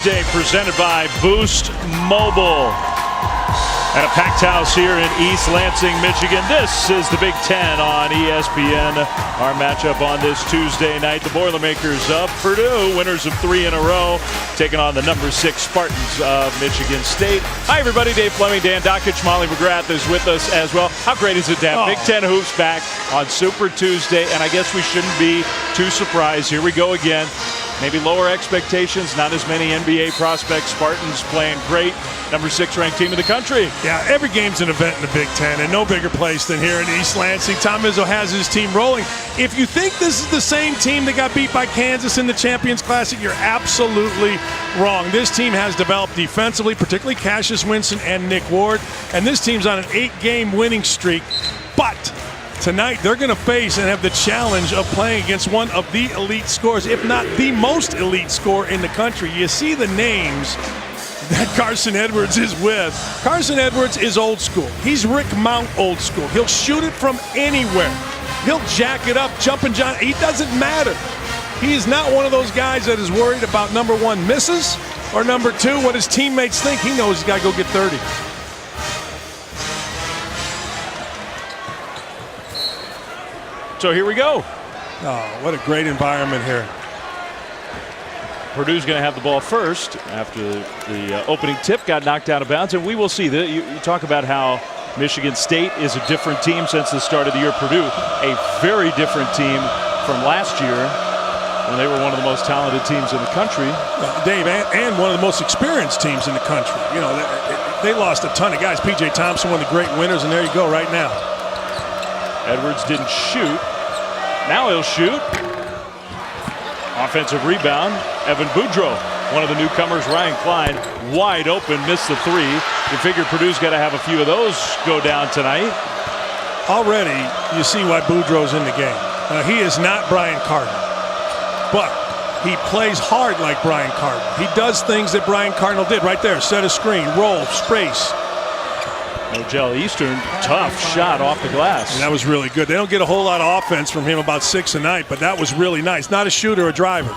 Day presented by Boost Mobile. At a packed house here in East Lansing, Michigan. This is the Big Ten on ESPN. Our matchup on this Tuesday night. The Boilermakers of Purdue, winners of 3 in a row, taking on the number 6 Spartans of Michigan State. Hi, everybody. Dave Fleming, Dan Dockich, Molly McGrath is with us as well. How great is it to have Big Ten hoops back on Super Tuesday? And I guess we shouldn't be too surprised. Here we go again. Maybe lower expectations, not as many NBA prospects. Spartans playing great. Number 6 ranked team in the country. Yeah, every game's an event in the Big Ten, and no bigger place than here in East Lansing. Tom Izzo has his team rolling. If you think this is the same team that got beat by Kansas in the Champions Classic, you're absolutely wrong. This team has developed defensively, particularly Cassius Winston and Nick Ward, and this team's on an 8-game winning streak. But tonight, they're going to face and have the challenge of playing against one of the elite scorers, if not the most elite scorer in the country. You see the names that Carson Edwards is with. Carson Edwards is old school. He's Rick Mount old school. He'll shoot it from anywhere. He'll jack it up, jumping John. He doesn't matter. He is not one of those guys that is worried about number 1 misses or number 2 what his teammates think. He knows he's got to go get 30. So here we go. Oh, what a great environment here. Purdue's going to have the ball first after the opening tip got knocked out of bounds, and we will see that. You talk about how Michigan State is a different team since the start of the year. Purdue, a very different team from last year when they were one of the most talented teams in the country. Dave, and one of the most experienced teams in the country. You know, they lost a ton of guys. P.J. Thompson, one of the great winners, and there you go right now. Edwards didn't shoot. Now he'll shoot. Offensive rebound. Evan Boudreau, one of the newcomers. Ryan Klein, wide open, missed the 3. You figure Purdue's got to have a few of those go down tonight. Already, you see why Boudreau's in the game. He is not Brian Cardinal, but he plays hard like Brian Cardinal. He does things that Brian Cardinal did right there. Set a screen, roll, space. Nogel Eastern, tough shot off the glass. And that was really good. They don't get a whole lot of offense from him, about 6 a night, but that was really nice. Not a shooter, a driver.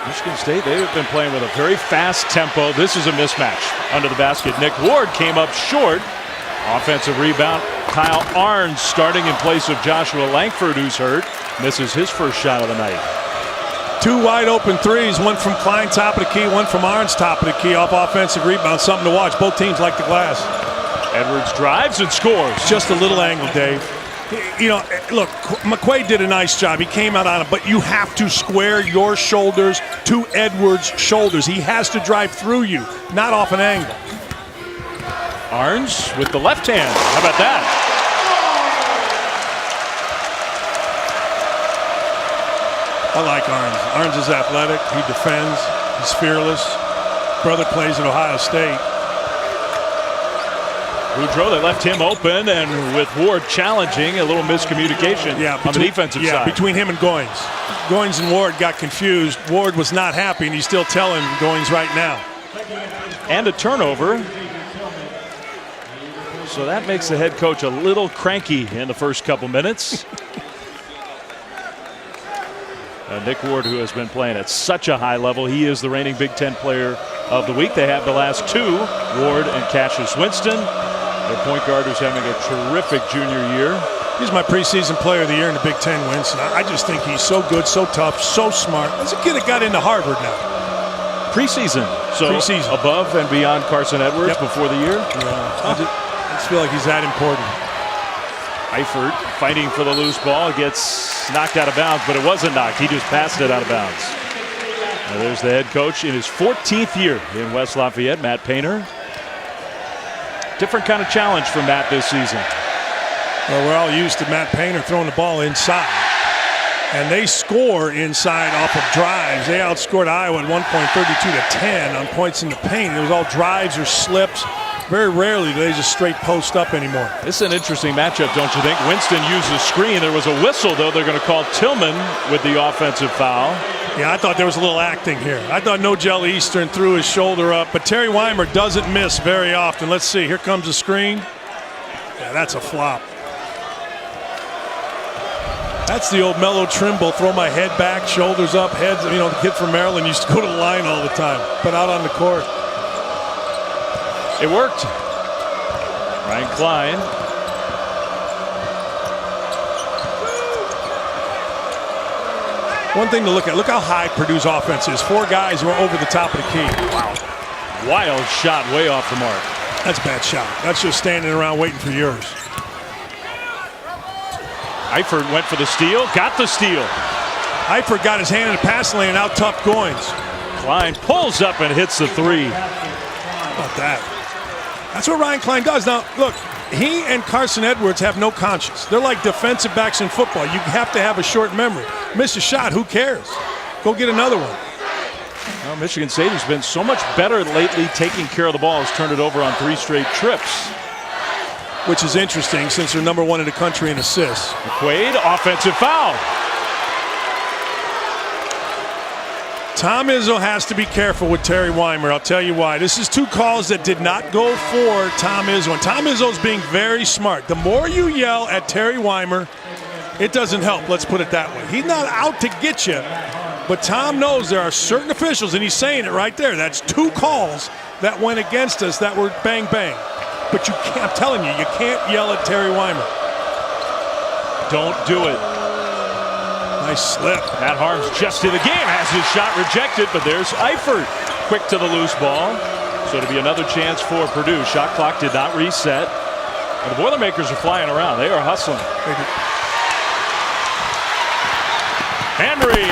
Michigan State, they've been playing with a very fast tempo. This is a mismatch. Under the basket, Nick Ward came up short. Offensive rebound, Kyle Arns starting in place of Joshua Langford, who's hurt. Misses his first shot of the night. 2 wide open threes, one from Klein, top of the key, one from Arns, top of the key, off offensive rebound. Something to watch. Both teams like the glass. Edwards drives and scores. Just a little angle, Dave. You know, look, McQuaid did a nice job. He came out on it, but you have to square your shoulders to Edwards' shoulders. He has to drive through you, not off an angle. Arns with the left hand. How about that? I like Arns. Arns is athletic. He defends. He's fearless. Brother plays at Ohio State. Boudreau, they left him open, and with Ward challenging, a little miscommunication on the defensive side. Between him and Goins. Goins and Ward got confused. Ward was not happy, and he's still telling Goins right now. And a turnover. So that makes the head coach a little cranky in the first couple minutes. Nick Ward, who has been playing at such a high level, he is the reigning Big Ten player of the week. They have the last 2, Ward and Cassius Winston. Their point guard who's having a terrific junior year. He's my preseason player of the year in the Big Ten, Winston. I just think he's so good, so tough, so smart. That's a kid that got into Harvard now. Preseason. So preseason. Above and beyond Carson Edwards before the year? Yeah. I just feel like he's that important. Eifert fighting for the loose ball, gets knocked out of bounds, but it wasn't knocked. He just passed it out of bounds. Now there's the head coach in his 14th year in West Lafayette, Matt Painter. Different kind of challenge for Matt this season. Well, we're all used to Matt Painter throwing the ball inside. And they score inside off of drives. They outscored Iowa at one point 32-10 on points in the paint. It was all drives or slips. Very rarely do they just straight post up anymore. This is an interesting matchup, don't you think? Winston used the screen. There was a whistle, though. They're going to call Tillman with the offensive foul. Yeah, I thought there was a little acting here. I thought Nogel Eastern threw his shoulder up, but Terry Weimer doesn't miss very often. Let's see. Here comes the screen. Yeah, that's a flop. That's the old Mellow Trimble, throw my head back, shoulders up, heads. You know, the kid from Maryland used to go to the line all the time, but out on the court. It worked. Ryan Klein. One thing to look at, look how high Purdue's offense is. 4 guys who are over the top of the key. Wow. Wild shot way off the mark. That's a bad shot. That's just standing around waiting for yours. Eifert went for the steal, got the steal. Eifert got his hand in the pass lane and out tough Goins. Klein pulls up and hits the 3. How about that? That's what Ryan Klein does. Now, look, he and Carson Edwards have no conscience. They're like defensive backs in football. You have to have a short memory. Miss a shot, who cares? Go get another one. Well, Michigan State has been so much better lately taking care of the ball. Has turned it over on 3 straight trips. Which is interesting since they're number 1 in the country in assists. McQuaid, offensive foul. Tom Izzo has to be careful with Terry Weimer. I'll tell you why. This is 2 calls that did not go for Tom Izzo. And Tom Izzo's being very smart. The more you yell at Terry Weimer, it doesn't help. Let's put it that way. He's not out to get you. But Tom knows there are certain officials, and he's saying it right there. That's 2 calls that went against us that were bang, bang. But you can't, I'm telling you, you can't yell at Terry Weimer. Don't do it. Nice slip. Matt Harms just in the game, has his shot rejected, but there's Eifert quick to the loose ball. So it'll be another chance for Purdue. Shot clock did not reset. And the Boilermakers are flying around. They are hustling. Henry.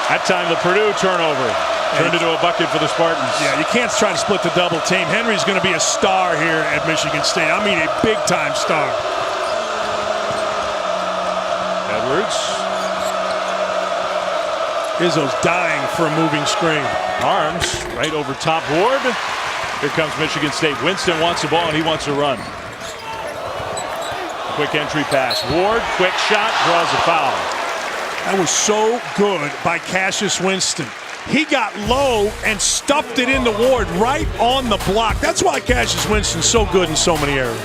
That time the Purdue turnover turned into a bucket for the Spartans. Yeah, you can't try to split the double team. Henry's going to be a star here at Michigan State. I mean a big-time star. Edwards. Izzo's dying for a moving screen. Harms right over top Ward. Here comes Michigan State. Winston wants the ball and he wants to run. Quick entry pass. Ward, quick shot, draws a foul. That was so good by Cassius Winston. He got low and stuffed it into Ward right on the block. That's why Cassius Winston's so good in so many areas.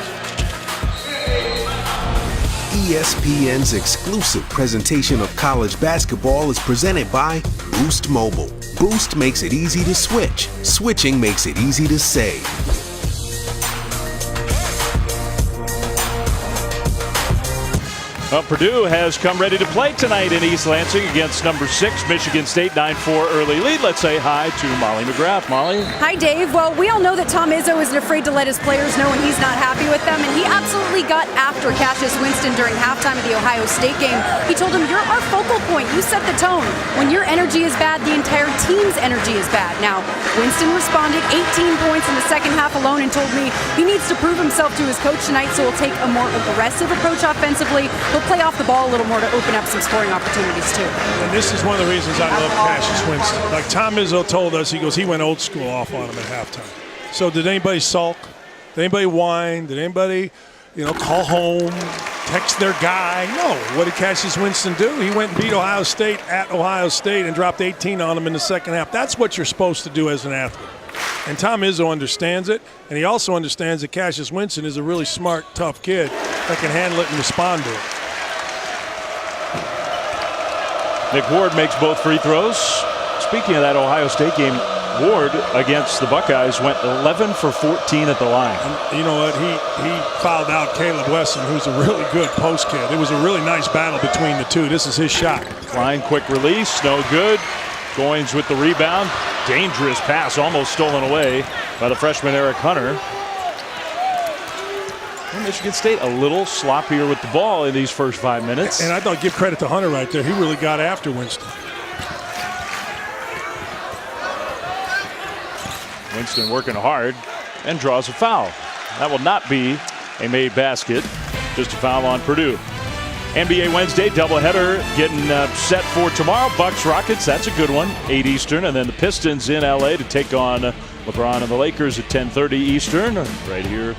ESPN's exclusive presentation of college basketball is presented by Boost Mobile. Boost makes it easy to switch. Switching makes it easy to save. Well, Purdue has come ready to play tonight in East Lansing against number 6 Michigan State. 9-4 early lead. Let's say hi to Molly McGrath. Molly. Hi, Dave. Well, we all know that Tom Izzo isn't afraid to let his players know when he's not happy with them, and he absolutely got after Cassius Winston during halftime of the Ohio State game. He told him, "You're our focal point. You set the tone. When your energy is bad, the entire team's energy is bad." Now, Winston responded 18 points in the second half alone and told me he needs to prove himself to his coach tonight, so he'll take a more aggressive approach offensively. He'll play off the ball a little more to open up some scoring opportunities too. And this is one of the reasons I love Cassius Winston. Like Tom Izzo told us, he went old school off on him at halftime. So did anybody sulk? Did anybody whine? Did anybody, call home, text their guy? No. What did Cassius Winston do? He went and beat Ohio State at Ohio State and dropped 18 on them in the second half. That's what you're supposed to do as an athlete. And Tom Izzo understands it, and he also understands that Cassius Winston is a really smart, tough kid that can handle it and respond to it. Nick Ward makes both free throws. Speaking of that Ohio State game, Ward against the Buckeyes went 11 for 14 at the line. And you know what? He fouled out Caleb Wesson, who's a really good post kid. It was a really nice battle between the two. This is his shot. Klein, quick release, no good. Goins with the rebound. Dangerous pass, almost stolen away by the freshman Eric Hunter. Michigan State a little sloppier with the ball in these first 5 minutes. And I thought, give credit to Hunter right there. He really got after Winston. Winston working hard and draws a foul. That will not be a made basket. Just a foul on Purdue. NBA Wednesday doubleheader getting set for tomorrow. Bucks Rockets, that's a good one. 8 Eastern. And then the Pistons in LA to take on LeBron and the Lakers at 10:30 Eastern. Right here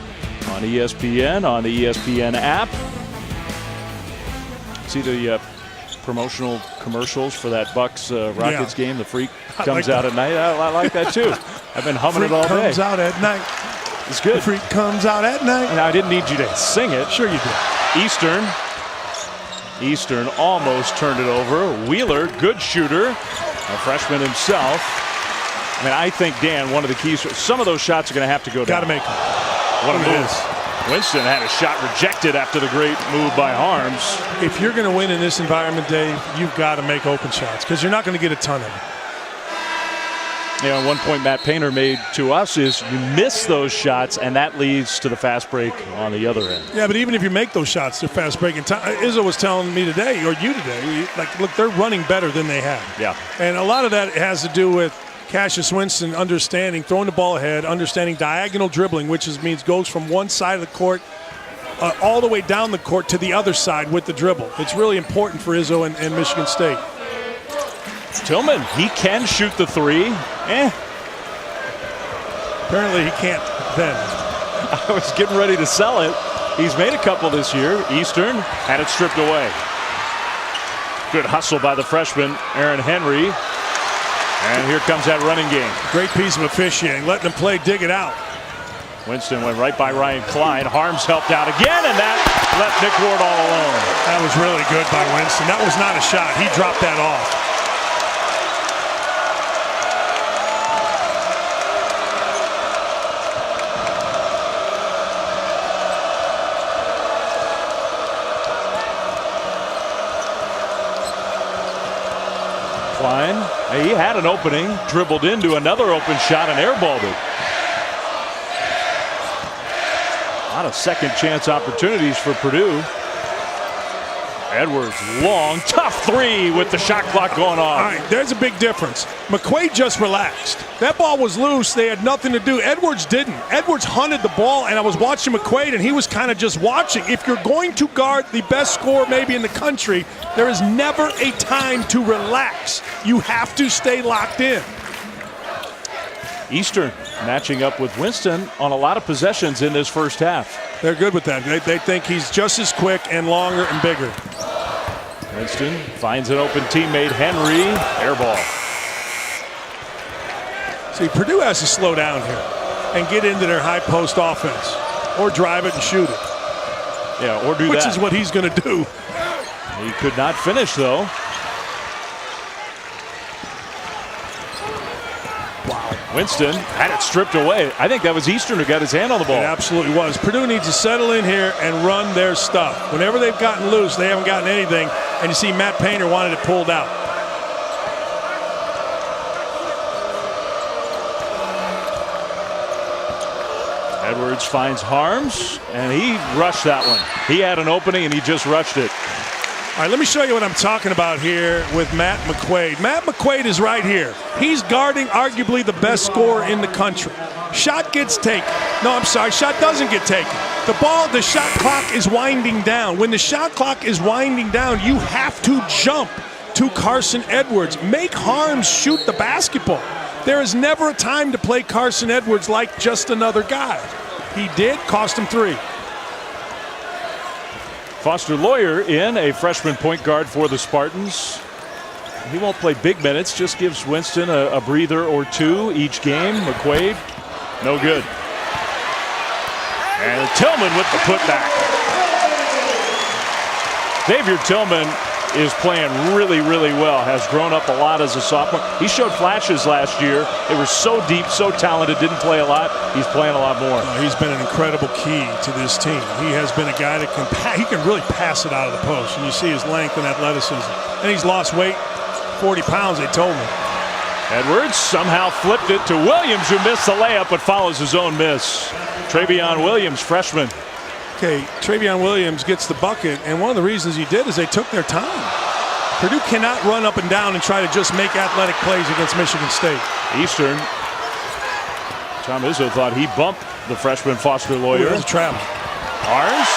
on ESPN, on the ESPN app. See the promotional commercials for that Bucks Rockets game. The Freak comes like out that. at night. I like that too. I've been humming Freak it all day. comes out at night. It's good. The Freak comes out at night. Now, I didn't need you to sing it. Sure you did. Eastern almost turned it over. Wheeler, good shooter, a freshman himself. I mean, I think, Dan, one of the keys, some of those shots are going to have to go down. Got to make them. What a Look at move. this. Winston had a shot rejected after the great move by Harms. If you're going to win in this environment, Dave, you've got to make open shots because you're not going to get a ton of them. You know, one point Matt Painter made to us is you miss those shots, and that leads to the fast break on the other end. Yeah, but even if you make those shots, they're fast breaking. Izzo was telling me today, or you today, like, look, they're running better than they have. Yeah. And a lot of that has to do with Cassius Winston understanding, throwing the ball ahead, understanding diagonal dribbling, which means goes from one side of the court all the way down the court to the other side with the dribble. It's really important for Izzo and Michigan State. Tillman, he can shoot the three. Apparently he can't then. I was getting ready to sell it. He's made a couple this year. Eastern had it stripped away. Good hustle by the freshman, Aaron Henry. And here comes that running game. Great piece of officiating, letting them play, dig it out. Winston went right by Ryan Klein. Harms helped out again, and that left Nick Ward all alone. That was really good by Winston. That was not a shot. He dropped that off. Klein, he had an opening, dribbled into another open shot and airballed it. A lot of second chance opportunities for Purdue. Edwards, long, tough three with the shot clock going on. All right, there's a big difference. McQuaid just relaxed. That ball was loose. They had nothing to do. Edwards didn't. Edwards hunted the ball, and I was watching McQuaid, and he was kind of just watching. If you're going to guard the best scorer maybe in the country, there is never a time to relax. You have to stay locked in. Eastern matching up with Winston on a lot of possessions in this first half. They're good with that. They think he's just as quick and longer and bigger. Winston finds an open teammate, Henry, airball. See, Purdue has to slow down here and get into their high post offense or drive it and shoot it. Yeah, or do Which that. is what he's going to do. He could not finish, though. Winston had it stripped away. I think that was Eastern who got his hand on the ball. It absolutely was. Purdue needs to settle in here and run their stuff. Whenever they've gotten loose, they haven't gotten anything. And you see Matt Painter wanted it pulled out. Edwards finds Harms, and he rushed that one. He had an opening, and he just rushed it. All right, let me show you what I'm talking about here with Matt McQuaid. Matt McQuaid is right here. He's guarding arguably the best scorer in the country. Shot gets taken. No, I'm sorry, shot doesn't get taken. The shot clock is winding down. When the shot clock is winding down, you have to jump to Carson Edwards. Make Harms shoot the basketball. There is never a time to play Carson Edwards like just another guy. He did, cost him 3. Foster Lawyer in, a freshman point guard for the Spartans. He won't play big minutes, just gives Winston a breather or two each game. McQuaid, no good. And Tillman with the putback. Xavier Tillman is playing really, really well. Has grown up a lot as a sophomore. He showed flashes last year. They were so deep, so talented, didn't play a lot. He's playing a lot more. He's been an incredible key to this team. He has been a guy that can really pass it out of the post. And you see his length and athleticism. And he's lost weight, 40 pounds, they told me. Edwards somehow flipped it to Williams, who missed the layup but follows his own miss. Travion Williams, freshman. Okay, Travion Williams gets the bucket, and one of the reasons he did is they took their time. Purdue cannot run up and down and try to just make athletic plays against Michigan State. Eastern. Tom Izzo thought he bumped the freshman Foster Lawyer. That's a travel. Harms.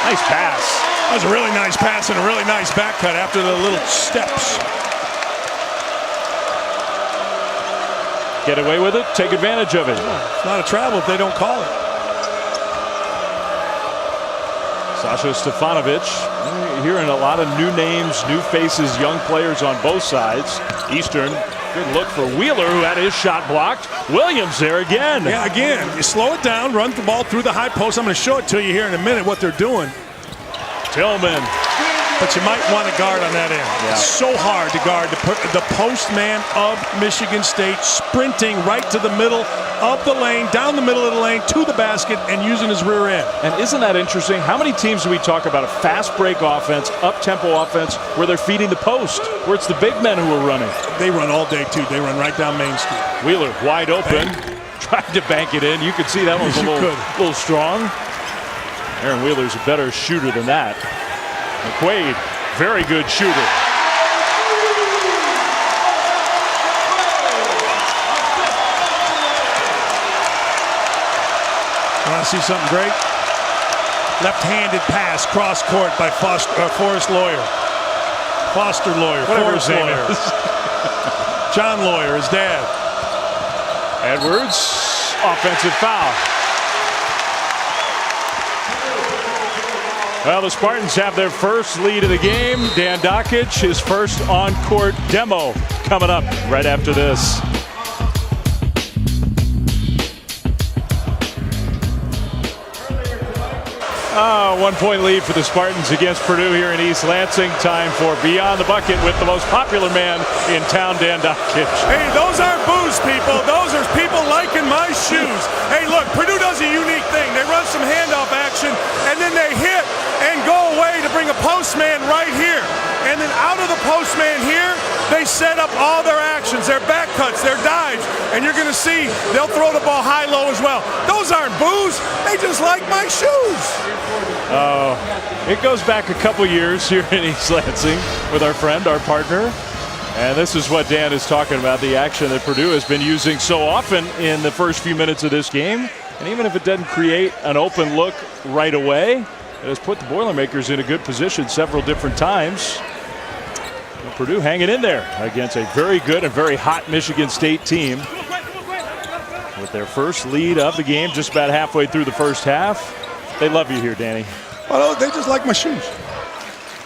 Nice pass. That was a really nice pass and a really nice back cut after the little steps. Get away with it, take advantage of it. It's not a travel if they don't call it. Sasha Stefanovic. You're hearing a lot of new names, new faces, young players on both sides. Eastern, good look for Wheeler, who had his shot blocked. Williams there again. Yeah, again, you slow it down, run the ball through the high post. I'm going to show it to you here in a minute what they're doing. Tillman. But you might want to guard on that end. Yeah. It's so hard to guard the postman of Michigan State, sprinting right to the middle of the lane, down the middle of the lane, to the basket, and using his rear end. And isn't that interesting? How many teams do we talk about a fast break offense, up-tempo offense, where they're feeding the post, where it's the big men who are running? They run all day, too. They run right down Main Street. Wheeler wide open, tried to bank it in. You could see that one was a little strong. Aaron Wheeler's a better shooter than that. McQuaid, very good shooter. Want to see something great? Left-handed pass, cross court by Forrest Lawyer. Foster Lawyer. Whatever Forrest his name Lawyer. is. John Lawyer, his dad. Edwards, offensive foul. Well, the Spartans have their first lead of the game. Dan Dockich, his first on-court demo coming up right after this. 1-point lead for the Spartans against Purdue here in East Lansing. Time for Beyond the Bucket with the most popular man in town, Dan Dockich. Hey, those aren't booze, people. Those are people liking my shoes. Hey, look, Purdue does a unique thing. They run some handoff action, and then they hit and go away to bring a postman right here. And then out of the postman here, they set up all their actions, their back cuts, their dives. And you're going to see they'll throw the ball high-low as well. Those aren't boos. They just like my shoes. Oh, it goes back a couple years here in East Lansing with our friend, our partner. And this is what Dan is talking about, the action that Purdue has been using so often in the first few minutes of this game. And even if it doesn't create an open look right away, it has put the Boilermakers in a good position several different times. And Purdue hanging in there against a very good and very hot Michigan State team with their first lead of the game just about halfway through the first half. They love you here, Danny. Well, they just like my shoes.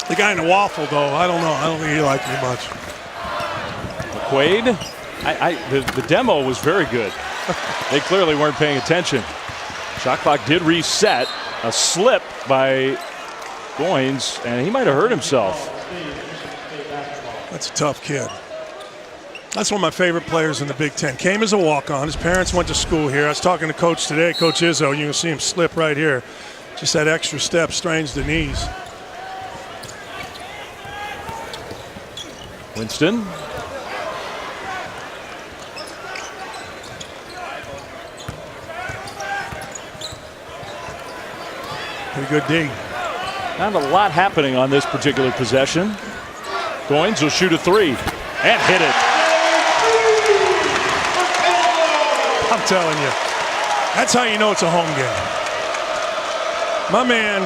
The guy in the waffle, though, I don't know. I don't think he liked me much. McQuaid, the demo was very good. They clearly weren't paying attention. Shot clock did reset. A slip by Goins, and he might have hurt himself. That's a tough kid. That's one of my favorite players in the Big Ten. Came as a walk-on. His parents went to school here. I was talking to Coach today, Coach Izzo. You can see him slip right here. Just that extra step strains the knees. Winston. Pretty good D. Not a lot happening on this particular possession. Goins will shoot a three and hit it. I'm telling you, that's how you know it's a home game. My man,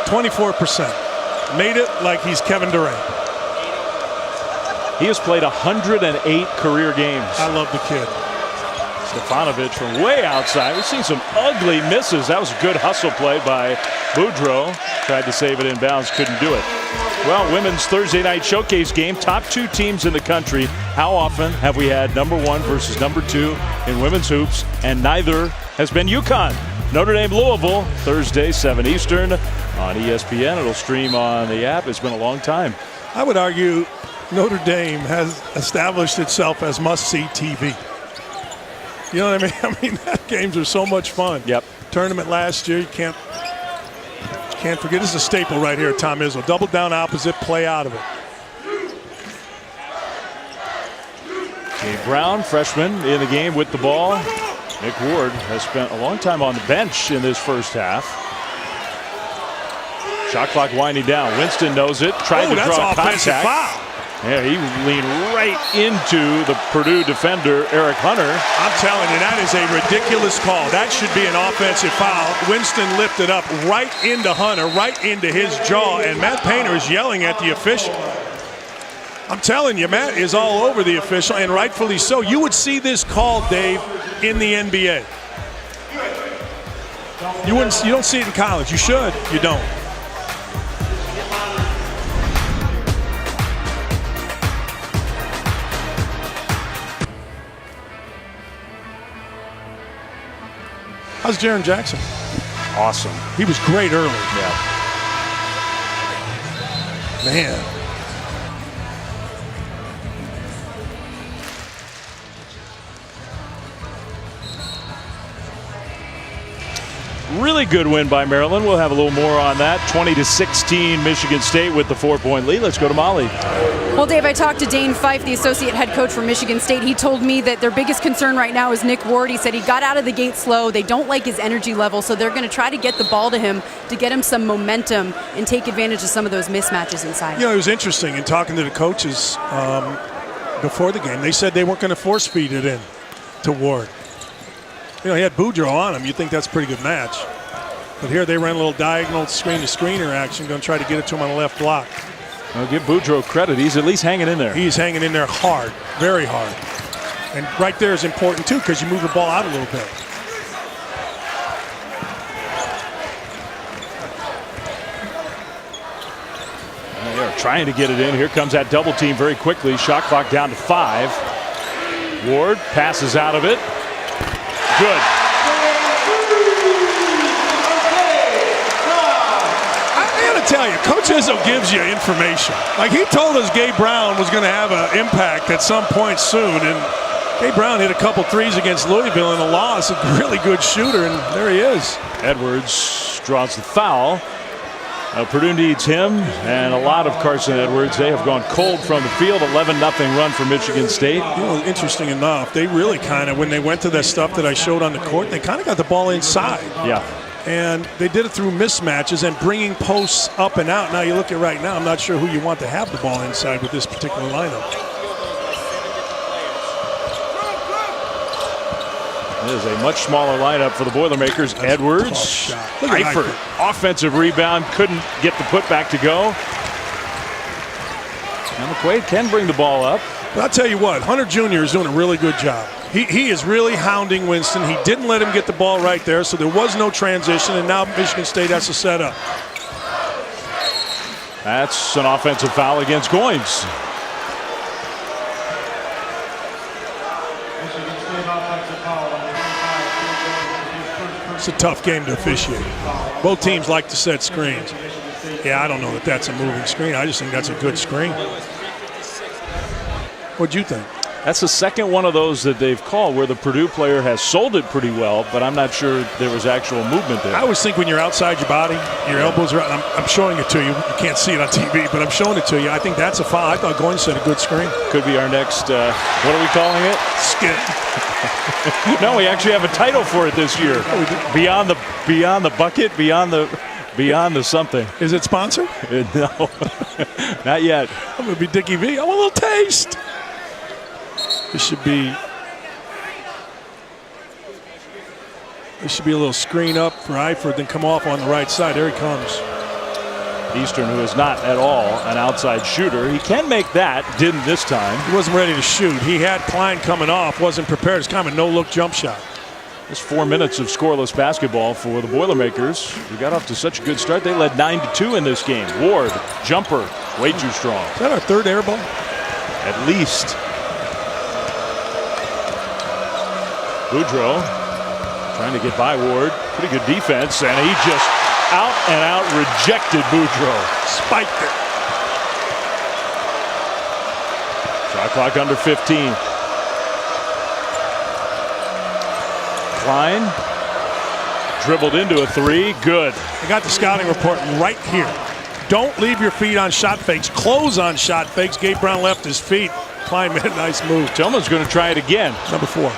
24%. Made it like he's Kevin Durant. He has played 108 career games. I love the kid. Stefanovic from way outside. We've seen some ugly misses. That was a good hustle play by Boudreaux. Tried to save it in bounds, couldn't do it. Well, women's Thursday night showcase game. Top two teams in the country. How often have we had number one versus number two in women's hoops? And neither has been UConn. Notre Dame Louisville, Thursday, 7 Eastern on ESPN. It'll stream on the app. It's been a long time. I would argue Notre Dame has established itself as must-see TV. You know what I mean? I mean, that games are so much fun. Yep. Tournament last year, you can't forget. This is a staple right here, Tom Izzo. Double down opposite, play out of it. Gabe Brown, freshman, in the game with the ball. Nick Ward has spent a long time on the bench in this first half. Shot clock winding down. Winston knows it. Tried to draw contact. Foul. Yeah, he leaned right into the Purdue defender, Eric Hunter. I'm telling you, that is a ridiculous call. That should be an offensive foul. Winston lifted up right into Hunter, right into his jaw, and Matt Painter is yelling at the official. I'm telling you, Matt is all over the official, and rightfully so. You would see this call, Dave, in the NBA. You don't see it in college. You should. You don't. How's Jaren Jackson? Awesome. He was great early. Yeah. Man. Really good win by Maryland. We'll have a little more on that. 20-16 Michigan State with the 4-point lead. Let's go to Molly. Well, Dave, I talked to Dane Fife, the associate head coach for Michigan State. He told me that their biggest concern right now is Nick Ward. He said he got out of the gate slow. They don't like his energy level, so they're going to try to get the ball to him to get him some momentum and take advantage of some of those mismatches inside. You know, it was interesting in talking to the coaches before the game. They said they weren't going to force feed it in to Ward. You know, he had Boudreaux on him. You'd think that's a pretty good match. But here they ran a little diagonal screen-to-screener action, going to try to get it to him on the left block. I'll give Boudreaux credit. He's at least hanging in there. He's hanging in there hard, very hard. And right there is important, too, because you move the ball out a little bit. They are trying to get it in. Here comes that double team very quickly. Shot clock down to 5. Ward passes out of it. Good. I got to tell you, Coach Izzo gives you information. Like, he told us Gabe Brown was going to have an impact at some point soon, and Gabe Brown hit a couple threes against Louisville in a loss. A really good shooter, and there he is. Edwards draws the foul. Purdue needs him and a lot of Carson Edwards. They have gone cold from the field. 11-0 run for Michigan State. You know, interesting enough, they really kind of, when they went to that stuff that I showed on the court, they kind of got the ball inside. Yeah. And they did it through mismatches and bringing posts up and out. Now you look at right now, I'm not sure who you want to have the ball inside with this particular lineup. It is a much smaller lineup for the Boilermakers. Edwards, Eifert, offensive rebound, couldn't get the putback to go. And McQuaid can bring the ball up. But I'll tell you what, Hunter Jr. is doing a really good job. He is really hounding Winston. He didn't let him get the ball right there, so there was no transition, and now Michigan State has to set up. That's an offensive foul against Goins. It's a tough game to officiate. Both teams like to set screens. Yeah, I don't know that that's a moving screen. I just think that's a good screen. What'd you think? That's the second one of those that they've called where the Purdue player has sold it pretty well, but I'm not sure there was actual movement there. I always think when you're outside your body, your elbows are out. I'm showing it to you. You can't see it on TV, but I'm showing it to you. I think that's a foul. I thought Goins set a good screen. Could be our next, what are we calling it? Skit. No, we actually have a title for it this year. Beyond the bucket, beyond the something. Is it sponsored? No, not yet. I'm going to be Dickie V. I want a little taste. This should be a little screen up for Eifert, then come off on the right side. There he comes. Eastern, who is not at all an outside shooter. He can make that, didn't this time. He wasn't ready to shoot. He had Klein coming off, wasn't prepared. It's kind of a no-look jump shot. Just 4 minutes of scoreless basketball for the Boilermakers. We got off to such a good start. They led 9-2 in this game. Ward, jumper, way too strong. Is that our third air ball? At least. Boudreaux trying to get by Ward. Pretty good defense, and he just out and out rejected Boudreaux. Spiked it. Shot clock under 15. Klein dribbled into a three. Good. I got the scouting report right here. Don't leave your feet on shot fakes. Close on shot fakes. Gabe Brown left his feet. Klein made a nice move. Tillman's going to try it again. Number 4.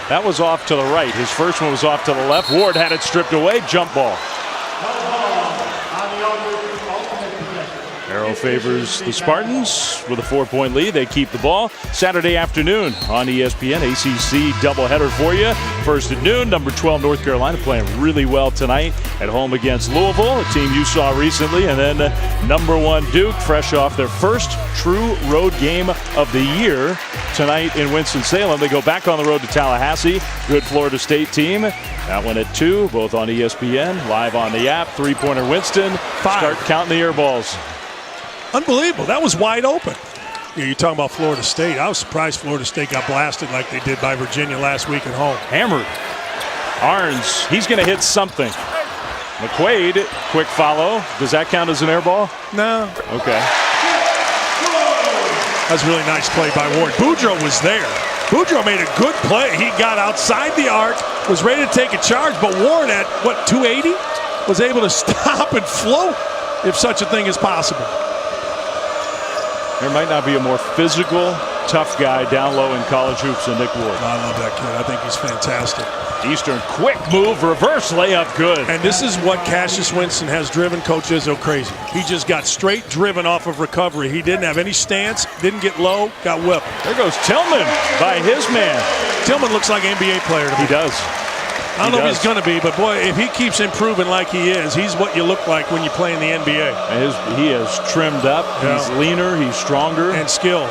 That was off to the right. His first one was off to the left. Ward had it stripped away. Jump ball. Arrow favors the Spartans with a 4-point lead. They keep the ball. Saturday afternoon on ESPN. ACC doubleheader for you. First at noon. Number 12 North Carolina playing really well tonight at home against Louisville, a team you saw recently. And then number 1 Duke, fresh off their first true road game of the year tonight in Winston-Salem. They go back on the road to Tallahassee. Good Florida State team. That one at 2, both on ESPN, live on the app. 3-pointer Winston. 5. Start counting the air balls. Unbelievable. That was wide open. You're talking about Florida State. I was surprised Florida State got blasted like they did by Virginia last week at home. Hammered. Arns, he's going to hit something. McQuaid, quick follow. Does that count as an air ball? No. Okay. That's a really nice play by Ward. Boudreaux was there. Boudreaux made a good play. He got outside the arc, was ready to take a charge, but Ward at, 280? Was able to stop and float, if such a thing is possible. There might not be a more physical, tough guy down low in college hoops than Nick Ward. I love that kid. I think he's fantastic. Eastern, quick move, reverse layup, good. And this is what Cassius Winston has driven Coach Izzo crazy. He just got straight driven off of recovery. He didn't have any stance, didn't get low, got whipped. There goes Tillman by his man. Tillman looks like an NBA player to me. He does. I don't know if he's going to be, but boy, if he keeps improving like he is, he's what you look like when you play in the NBA. He has trimmed up. Yeah. He's leaner. He's stronger. And skilled.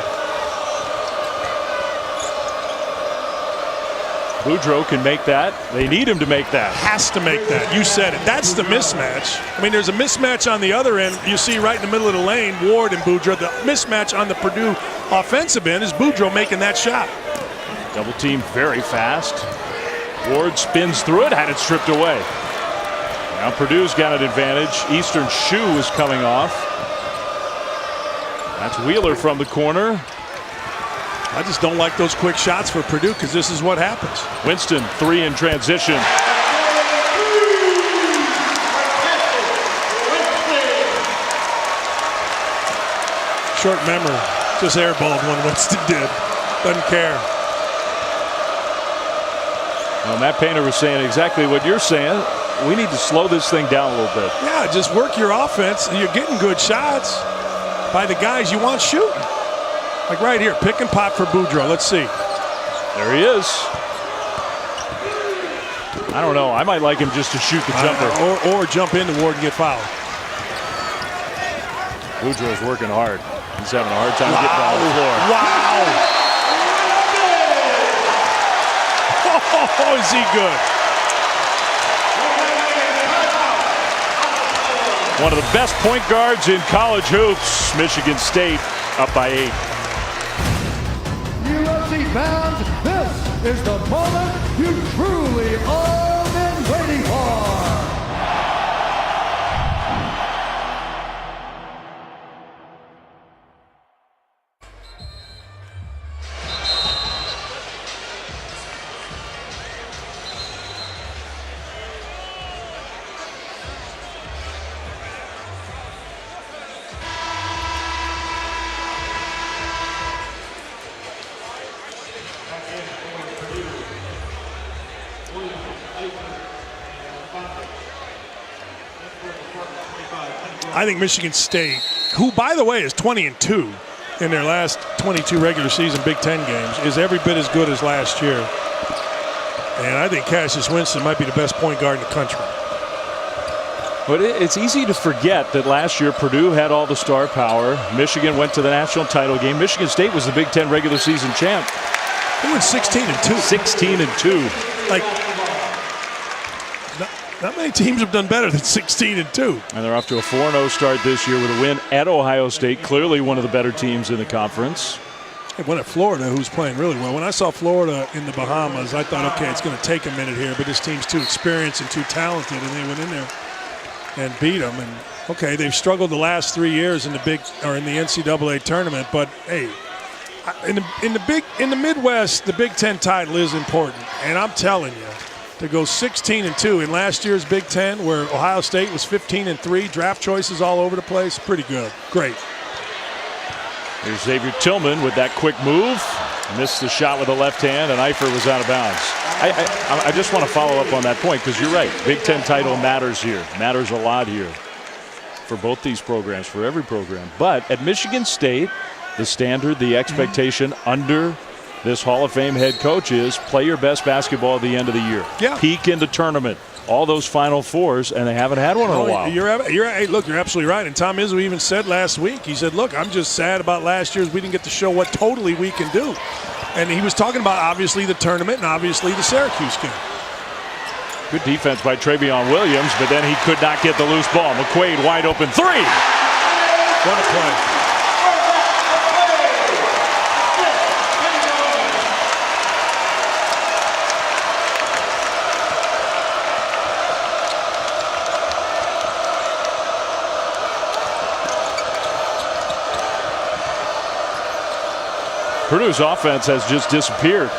Boudreaux can make that. They need him to make that. Has to make that. You said it. That's the mismatch. I mean, there's a mismatch on the other end. You see right in the middle of the lane, Ward and Boudreaux. The mismatch on the Purdue offensive end is Boudreaux making that shot. Double team very fast. Ward spins through it, had it stripped away. Now Purdue's got an advantage. Eastern's shoe is coming off. That's Wheeler from the corner. I just don't like those quick shots for Purdue because this is what happens. Winston, 3 in transition. Short memory. Just airballed one Winston did. Doesn't care. Well, Matt Painter was saying exactly what you're saying. We need to slow this thing down a little bit. Yeah, just work your offense. You're getting good shots by the guys you want shooting. Like right here, pick and pop for Boudreaux. Let's see. There he is. I don't know. I might like him just to shoot the jumper. Or jump into Ward and get fouled. Boudreaux's working hard. He's having a hard time getting down the floor. Wow. Oh, is he good? One of the best point guards in college hoops. Michigan State up by 8. USC fans, this is the moment you truly all been waiting for. I think Michigan State, who, by the way, is 20-2 in their last 22 regular season Big Ten games, is every bit as good as last year. And I think Cassius Winston might be the best point guard in the country. But it's easy to forget that last year Purdue had all the star power. Michigan went to the national title game. Michigan State was the Big Ten regular season champ. They went 16-2. 16-2. Like, not many teams have done better than 16-2. And they're off to a 4-0 start this year with a win at Ohio State, clearly one of the better teams in the conference. They went at Florida, who's playing really well. When I saw Florida in the Bahamas, I thought, okay, it's going to take a minute here, but this team's too experienced and too talented, and they went in there and beat them. And okay, they've struggled the last 3 years in the NCAA tournament, but hey, in the Midwest, the Big Ten title is important, and I'm telling you, to go 16-2 in last year's Big Ten, where Ohio State was 15-3, draft choices all over the place, pretty good, great. Here's Xavier Tillman with that quick move. Missed the shot with the left hand, and Eifert was out of bounds. I just want to follow up on that point because you're right. Big Ten title matters here, matters a lot here for both these programs, for every program. But at Michigan State, the standard, the expectation under this Hall of Fame head coach is play your best basketball at the end of the year. Yeah. Peak in the tournament. All those Final Fours, and they haven't had one in a while. Look, you're absolutely right. And Tom Izzo even said last week, he said, look, I'm just sad about last year's we didn't get to show what totally we can do. And he was talking about obviously the tournament and obviously the Syracuse game. Good defense by Travion Williams, but then he could not get the loose ball. McQuaid wide open 3. What a play. Purdue's offense has just disappeared.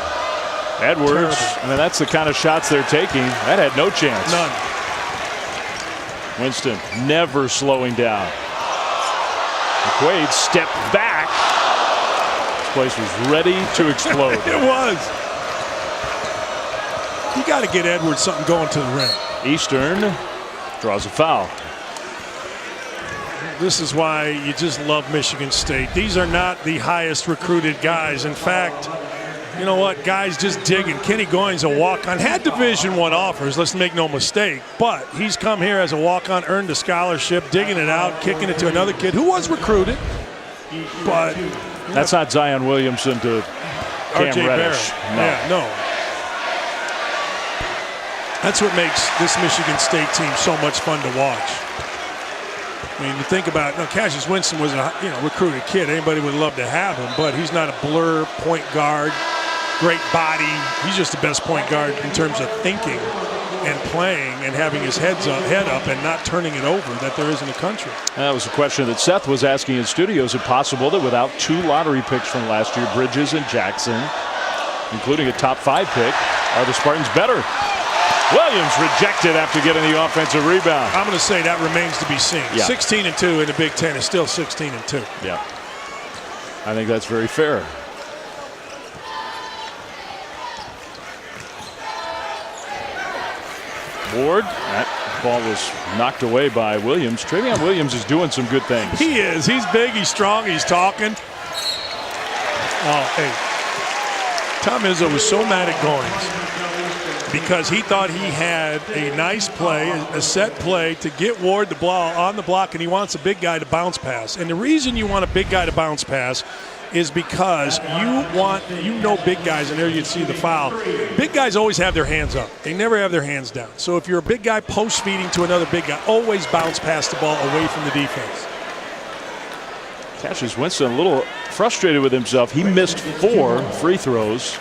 Edwards, I mean, that's the kind of shots they're taking. That had no chance. None. Winston never slowing down. McQuaid stepped back. This place was ready to explode. It was. You got to get Edwards something going to the rim. Eastern draws a foul. This is why you just love Michigan State. These are not the highest recruited guys. In fact, you know what? Guys just digging. Kenny Goins, a walk-on, had Division I offers, let's make no mistake. But he's come here as a walk-on, earned a scholarship, digging it out, kicking it to another kid who was recruited. But that's not Zion Williamson to Cam Reddish. No. Yeah, no. That's what makes this Michigan State team so much fun to watch. I mean, you think about it. No, Cassius Winston was a recruited kid. Anybody would love to have him, but he's not a blur point guard. Great body. He's just the best point guard in terms of thinking and playing and having his head up and not turning it over that there is in the country. That was a question that Seth was asking in studio. Is it possible that without 2 lottery picks from last year, Bridges and Jackson, including a top 5 pick, are the Spartans better? Williams rejected after getting the offensive rebound. I'm going to say that remains to be seen. Yeah. 16-2 in the Big Ten is still 16-2. Yeah, I think that's very fair. Ward, that ball was knocked away by Williams. Travion Williams is doing some good things. He is. He's big. He's strong. He's talking. Oh, hey. Tom Izzo was so mad at Goins because he thought he had a nice play, a set play to get Ward the ball on the block, and he wants a big guy to bounce pass. And the reason you want a big guy to bounce pass is because you know big guys, and there you'd see the foul. Big guys always have their hands up. They never have their hands down. So if you're a big guy post feeding to another big guy, always bounce past the ball away from the defense. Cassius Winston a little frustrated with himself. He missed 4 free throws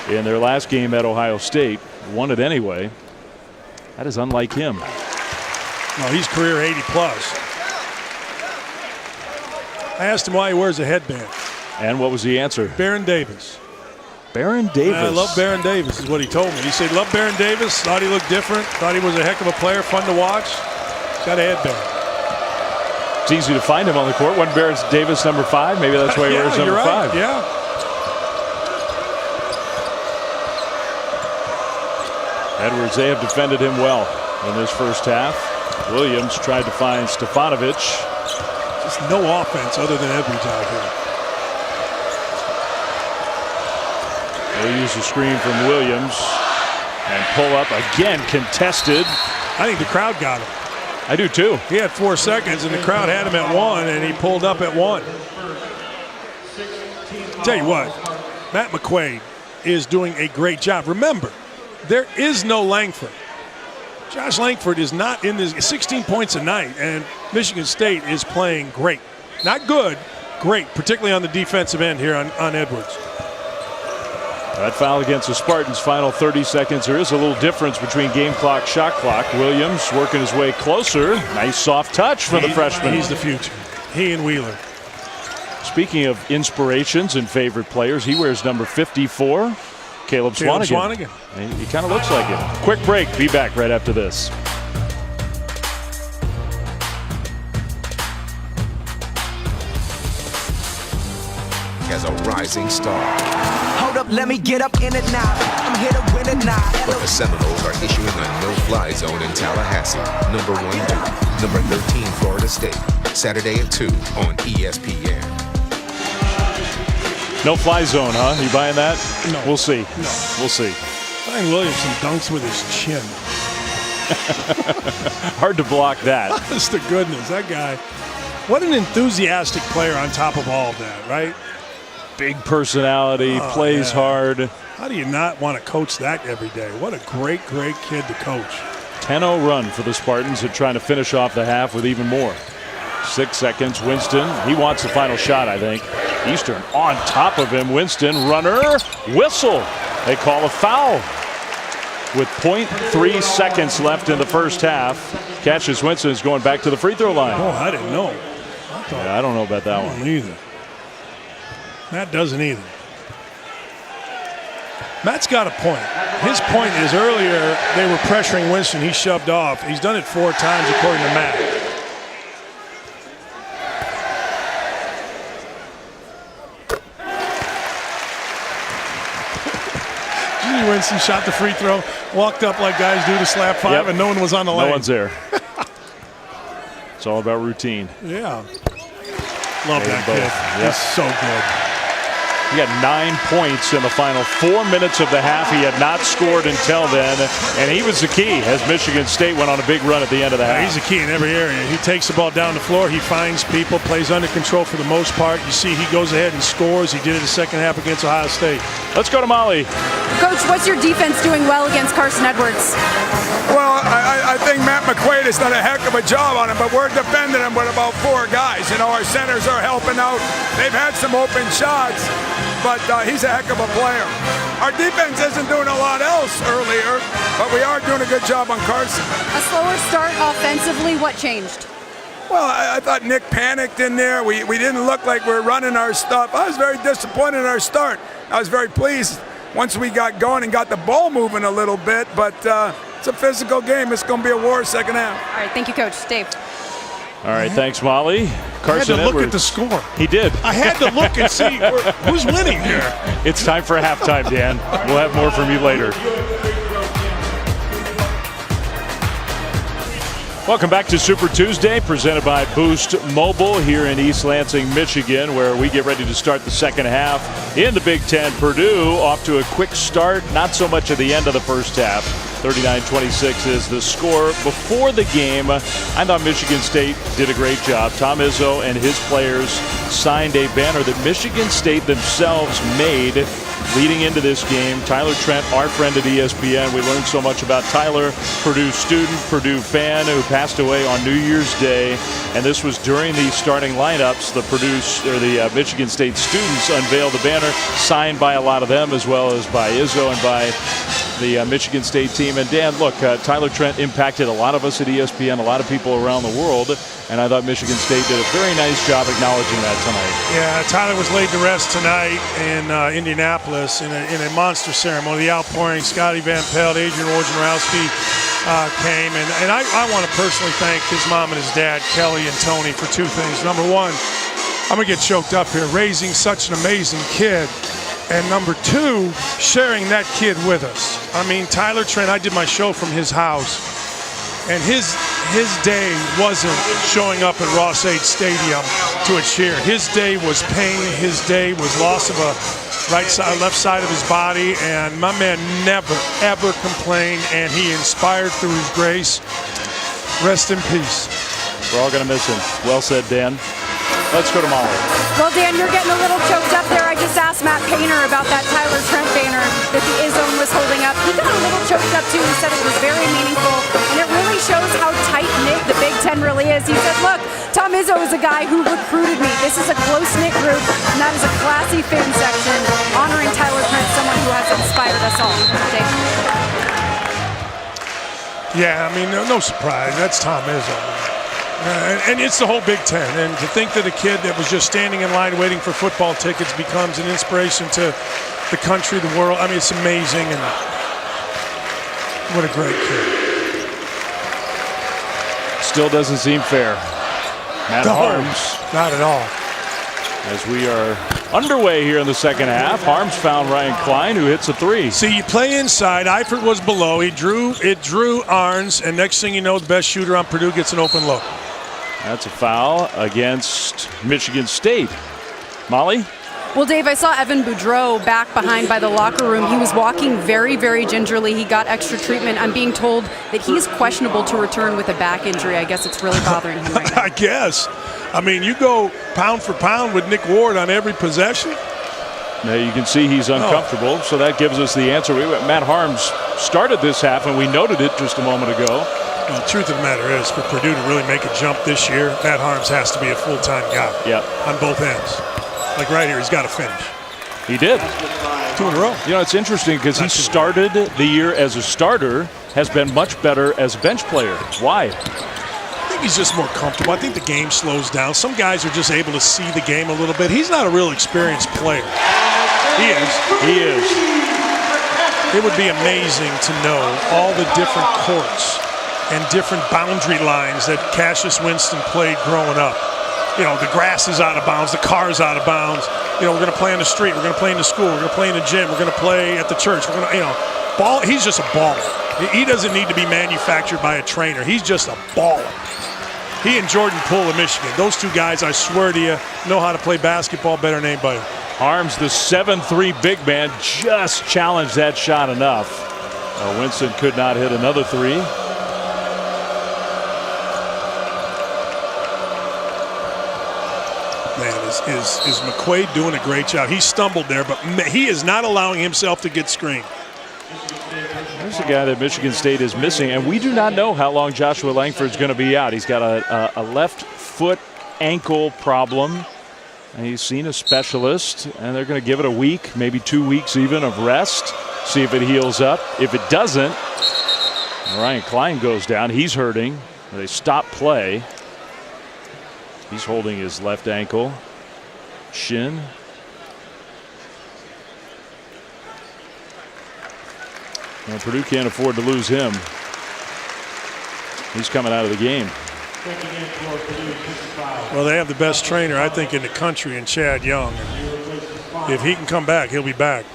in their last game at Ohio State. Won it anyway. That is unlike him. Well, he's career 80+. I asked him why he wears a headband. And what was the answer? Baron Davis. Baron Davis. I love Baron Davis is what he told me. He said, love Baron Davis. Thought he looked different. Thought he was a heck of a player. Fun to watch. Got a headband. It's easy to find him on the court. Wasn't Baron Davis number 5? Maybe that's why he wears number 5. Yeah. Edwards, they have defended him well in this first half. Williams tried to find Stefanovic. Just no offense other than Edwards out here. They use the screen from Williams and pull up again, contested. I think the crowd got him. I do too. He had 4 seconds and the crowd had him at 1 and he pulled up at 1. Tell you what, Matt McQuaid is doing a great job. Remember, there is no Langford. Josh Langford is not in this. 16 points a night, and Michigan State is playing great. Not good, great, particularly on the defensive end here on Edwards. That foul against the Spartans, final 30 seconds. There is a little difference between game clock, shot clock. Williams working his way closer. Nice soft touch for the freshman. He's the future. He and Wheeler. Speaking of inspirations and favorite players, he wears number 54. Caleb Swanigan. He kind of looks like it. Quick break. Be back right after this. As a rising star. Hold up, let me get up in it now. I'm here to win it now. But the Seminoles are issuing a no-fly zone in Tallahassee. Number 1 Duke. Number 13 Florida State. Saturday at 2 on ESPN. No fly zone, huh? You buying that? No. We'll see. No. We'll see. Brian Williamson dunks with his chin. Hard to block that. Honest to goodness, that guy. What an enthusiastic player on top of all of that, right? Big personality, plays hard. How do you not want to coach that every day? What a great, great kid to coach. 10-0 run for the Spartans and trying to finish off the half with even more. 6 seconds. Winston, he wants the final shot, I think. Eastern on top of him. Winston, runner, whistle. They call a foul with 0.3 seconds left in the first half. Cassius Winston is going back to the free throw line. Oh, I didn't know. I don't know about that one either. Matt doesn't either. Matt's got a point. His point is earlier they were pressuring Winston. He shoved off. He's done it 4 times according to Matt. Winston shot the free throw, walked up like guys do to slap 5, and no one was on the lane. No one's there. It's all about routine. Yeah. Love that kid. He's so good. He had 9 points in the final 4 minutes of the half. He had not scored until then, and he was the key as Michigan State went on a big run at the end of the half. He's the key in every area. He takes the ball down the floor. He finds people, plays under control for the most part. You see he goes ahead and scores. He did it the second half against Ohio State. Let's go to Molly. Coach, what's your defense doing well against Carson Edwards? Well, I think Matt McQuaid has done a heck of a job on him, but we're defending him with about 4 guys. You know, our centers are helping out. They've had some open shots, but he's a heck of a player. Our defense isn't doing a lot else earlier, but we are doing a good job on Carson. A slower start offensively, what changed? Well, I thought Nick panicked in there. We didn't look like we were running our stuff. I was very disappointed in our start. I was very pleased once we got going and got the ball moving a little bit, but it's a physical game. It's going to be a war second half. All right, thank you, Coach. Dave. All right, thanks, Molly. Carson I had to look Edwards. at the score. He did. I had to look and see who's winning here. It's time for halftime, Dan. We'll have more from you later. Welcome back to Super Tuesday, presented by Boost Mobile here in East Lansing, Michigan, where we get ready to start the second half in the Big Ten. Purdue off to a quick start, not so much at the end of the first half. 39-26 is the score. Before the game, I thought Michigan State did a great job. Tom Izzo and his players signed a banner that Michigan State themselves made leading into this game. Tyler Trent, our friend at ESPN. We learned so much about Tyler, Purdue student, Purdue fan who passed away on New Year's Day. And this was during the starting lineups. The Michigan State students unveiled the banner, signed by a lot of them, as well as by Izzo and by the Michigan State team. And Dan, look, Tyler Trent impacted a lot of us at ESPN, a lot of people around the world, and I thought Michigan State did a very nice job acknowledging that tonight. Yeah, Tyler was laid to rest tonight in Indianapolis in a monster ceremony. The outpouring, Scotty Van Pelt, Adrian Wojnarowski came, and I want to personally thank his mom and his dad, Kelly and Tony, for 2 things. Number 1, I'm going to get choked up here, raising such an amazing kid. And number 2, sharing that kid with us. I mean, Tyler Trent, I did my show from his house, and his day wasn't showing up at Ross-Ade Stadium to a cheer. His day was pain. His day was loss of a left side of his body, and my man never, ever complained, and he inspired through his grace. Rest in peace. We're all going to miss him. Well said, Dan. Let's go to Molly. Well, Dan, you're getting a little choked up there. I just asked Matt Painter about that Tyler Trent banner that the Izzone was holding up. He got a little choked up, too. He said it was very meaningful, and it really shows how tight-knit the Big Ten really is. He said, look, Tom Izzo is a guy who recruited me. This is a close-knit group, and that is a classy fan section honoring Tyler Trent, someone who has inspired us all. Dave? Yeah, I mean, no surprise. That's Tom Izzo. And it's the whole Big Ten. And to think that a kid that was just standing in line waiting for football tickets becomes an inspiration to the country, the world. I mean, it's amazing. And what a great kid. Still doesn't seem fair. Matt Harms. Not at all. As we are underway here in the second half, Harms found Ryan Klein, who hits a 3. See, you play inside. Eifert was below. It drew Arns, and next thing you know, the best shooter on Purdue gets an open look. That's a foul against Michigan State. Molly? Well, Dave, I saw Evan Boudreau back behind by the locker room. He was walking very, very gingerly. He got extra treatment. I'm being told that he's questionable to return with a back injury. I guess it's really bothering him right now. I guess. I mean, you go pound for pound with Nick Ward on every possession. Now you can see he's uncomfortable, so that gives us the answer. Matt Harms started this half, and we noted it just a moment ago. Well, the truth of the matter is, for Purdue to really make a jump this year, Matt Harms has to be a full-time guy on both ends. Like right here, he's got to finish. He did. 2 in a row. You know, it's interesting because he started the year as a starter, has been much better as a bench player. Why? I think he's just more comfortable. I think the game slows down. Some guys are just able to see the game a little bit. He's not a real experienced player. He is. It would be amazing to know all the different courts and different boundary lines that Cassius Winston played growing up. You know, the grass is out of bounds, the car's out of bounds. You know, we're going to play on the street, we're going to play in the school, we're going to play in the gym, we're going to play at the church. We're going to, you know, ball. He's just a baller. He doesn't need to be manufactured by a trainer. He's just a baller. He and Jordan Poole of Michigan, those two guys, I swear to you, know how to play basketball better than anybody. Harms, the 7'3" big man, just challenged that shot enough. Winston could not hit another three. Man, is McQuaid doing a great job. He stumbled there, but he is not allowing himself to get screened. There's a guy that Michigan State is missing, and we do not know how long Joshua Langford's going to be out. He's got a left foot ankle problem, and he's seen a specialist, and they're going to give it a week, maybe 2 weeks even, of rest, see if it heals up. If it doesn't, Ryan Klein goes down. He's hurting. They stop play. He's holding his left ankle, shin. Well, Purdue can't afford to lose him. He's coming out of the game. Well, they have the best trainer, I think, in the country in Chad Young. If he can come back, he'll be back.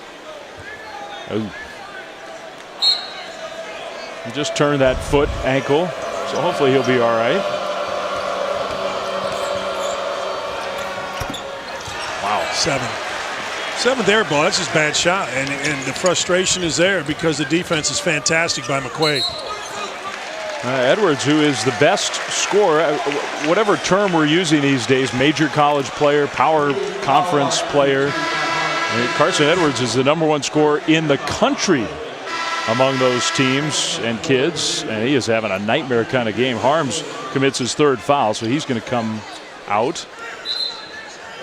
Oh. He just turned that foot ankle, so hopefully he'll be all right. Wow. Seventh air ball. That's just a bad shot, and the frustration is there because the defense is fantastic by McQuaid. Edwards, who is the best scorer, whatever term we're using these days, major college player, power conference player. Carson Edwards is the #1 scorer in the country among those teams and kids, and he is having a nightmare kind of game. Harms commits his 3rd foul, so he's going to come out.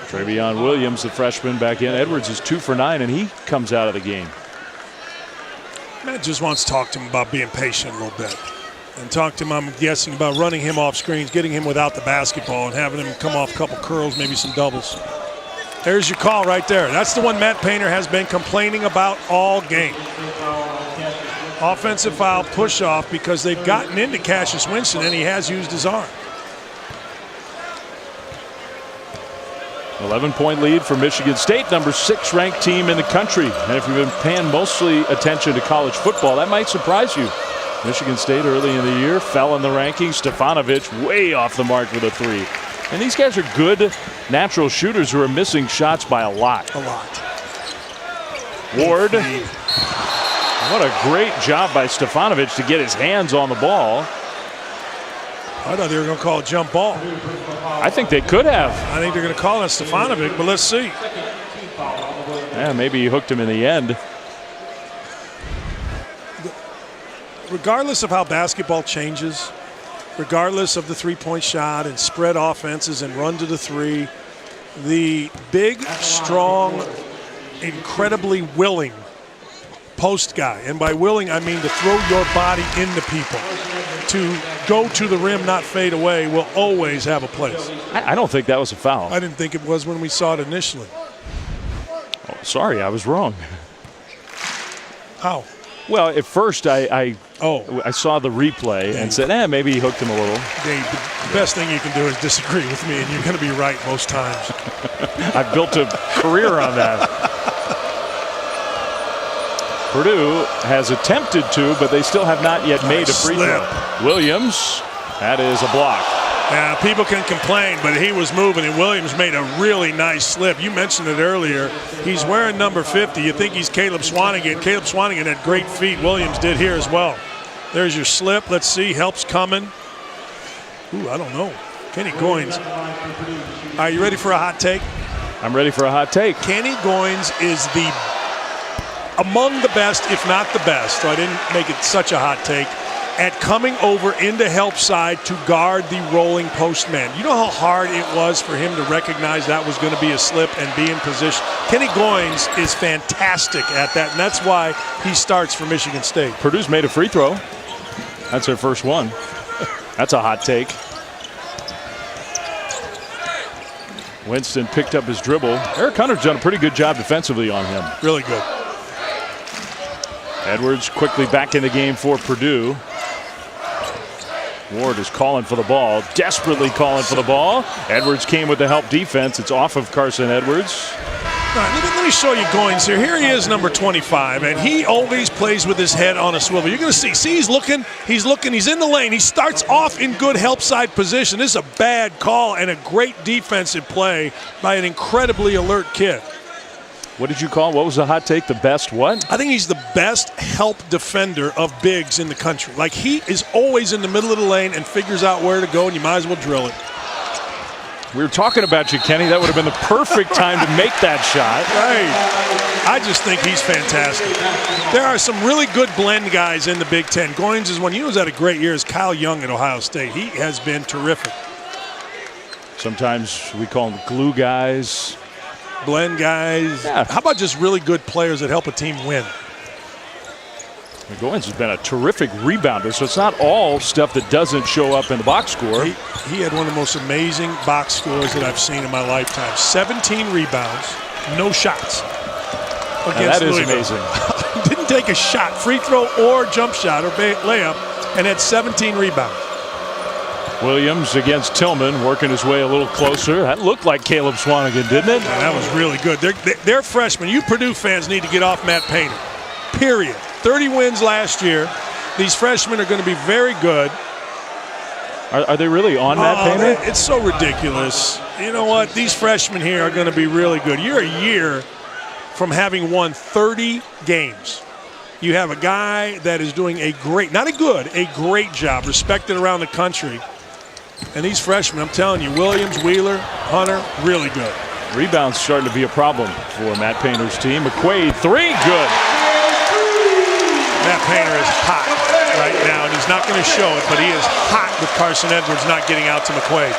Travion Williams, the freshman, back in. Edwards is 2 for 9, and he comes out of the game. Matt just wants to talk to him about being patient a little bit. And talk to him, I'm guessing, about running him off screens, getting him without the basketball, and having him come off a couple curls, maybe some doubles. There's your call right there. That's the one Matt Painter has been complaining about all game. Offensive foul, push off, because they've gotten into Cassius Winston, and he has used his arm. 11-point lead for Michigan State, #6 ranked team in the country. And if you've been paying mostly attention to college football, that might surprise you. Michigan State early in the year fell in the rankings. Stefanovic way off the mark with a 3. And these guys are good natural shooters who are missing shots by a lot. Ward. What a great job by Stefanovic to get his hands on the ball. I thought they were going to call a jump ball. I think they could have. I think they're going to call it Stefanovic, but let's see. Yeah, maybe he hooked him in the end. Regardless of how basketball changes, regardless of the three-point shot and spread offenses and run to the 3, the big, strong, incredibly willing post guy, and by willing I mean to throw your body into people, to go to the rim, not fade away, will always have a place. I don't think that was a foul. I didn't think it was when we saw it initially. Oh, sorry, I was wrong. How? Well, at first I saw the replay and said, maybe he hooked him a little. Dave, the best thing you can do is disagree with me, and you're going to be right most times. I've built a career on that. Purdue has attempted to, but they still have not yet made a free throw. Williams, that is a block. Yeah, people can complain, but he was moving, and Williams made a really nice slip. You mentioned it earlier. He's wearing number 50. You think he's Caleb Swanigan. Caleb Swanigan had great feet. Williams did here as well. There's your slip. Let's see. Help's coming. Ooh, I don't know. Kenny Goins. Are you ready for a hot take? I'm ready for a hot take. Kenny Goins is among the best, if not the best, so I didn't make it such a hot take, at coming over into help side to guard the rolling post man. You know how hard it was for him to recognize that was going to be a slip and be in position? Kenny Goins is fantastic at that, and that's why he starts for Michigan State. Purdue's made a free throw. That's their first one. That's a hot take. Winston picked up his dribble. Eric Hunter's done a pretty good job defensively on him. Really good. Edwards quickly back in the game for Purdue. Ward is calling for the ball, desperately calling for the ball. Edwards came with the help defense. It's off of Carson Edwards. All right, let me show you Goins here. Here he is, number 25, and he always plays with his head on a swivel. You're going to see. See, he's looking, he's in the lane. He starts off in good help side position. This is a bad call and a great defensive play by an incredibly alert kid. What did you call? What was the hot take? The best what? I think he's the best help defender of bigs in the country. Like, he is always in the middle of the lane and figures out where to go, and you might as well drill it. We were talking about you, Kenny. That would have been the perfect time to make that shot. Right. I just think he's fantastic. There are some really good blend guys in the Big Ten. Goins is one. You know who's had a great year is Kyle Young at Ohio State. He has been terrific. Sometimes we call them glue guys. Blend guys. Yeah. How about just really good players that help a team win? Goins has been a terrific rebounder, so it's not all stuff that doesn't show up in the box score. He had one of the most amazing box scores that I've seen in my lifetime. 17 rebounds, no shots against that is Louisville. amazing. Didn't take a shot, free throw or jump shot or layup, and had 17 rebounds. Williams against Tillman, working his way a little closer. That looked like Caleb Swanigan, didn't it? Yeah, that was really good. They're freshmen. You Purdue fans need to get off Matt Painter, period. 30 wins last year. These freshmen are going to be very good. Are they really on Matt Painter? It's so ridiculous. You know what? These freshmen here are going to be really good. You're a year from having won 30 games. You have a guy that is doing a great job, respected around the country. And these freshmen, I'm telling you, Williams, Wheeler, Hunter, really good. Rebounds starting to be a problem for Matt Painter's team. McQuaid, three, good. Matt Painter is hot right now, and he's not going to show it, but he is hot with Carson Edwards not getting out to McQuaid.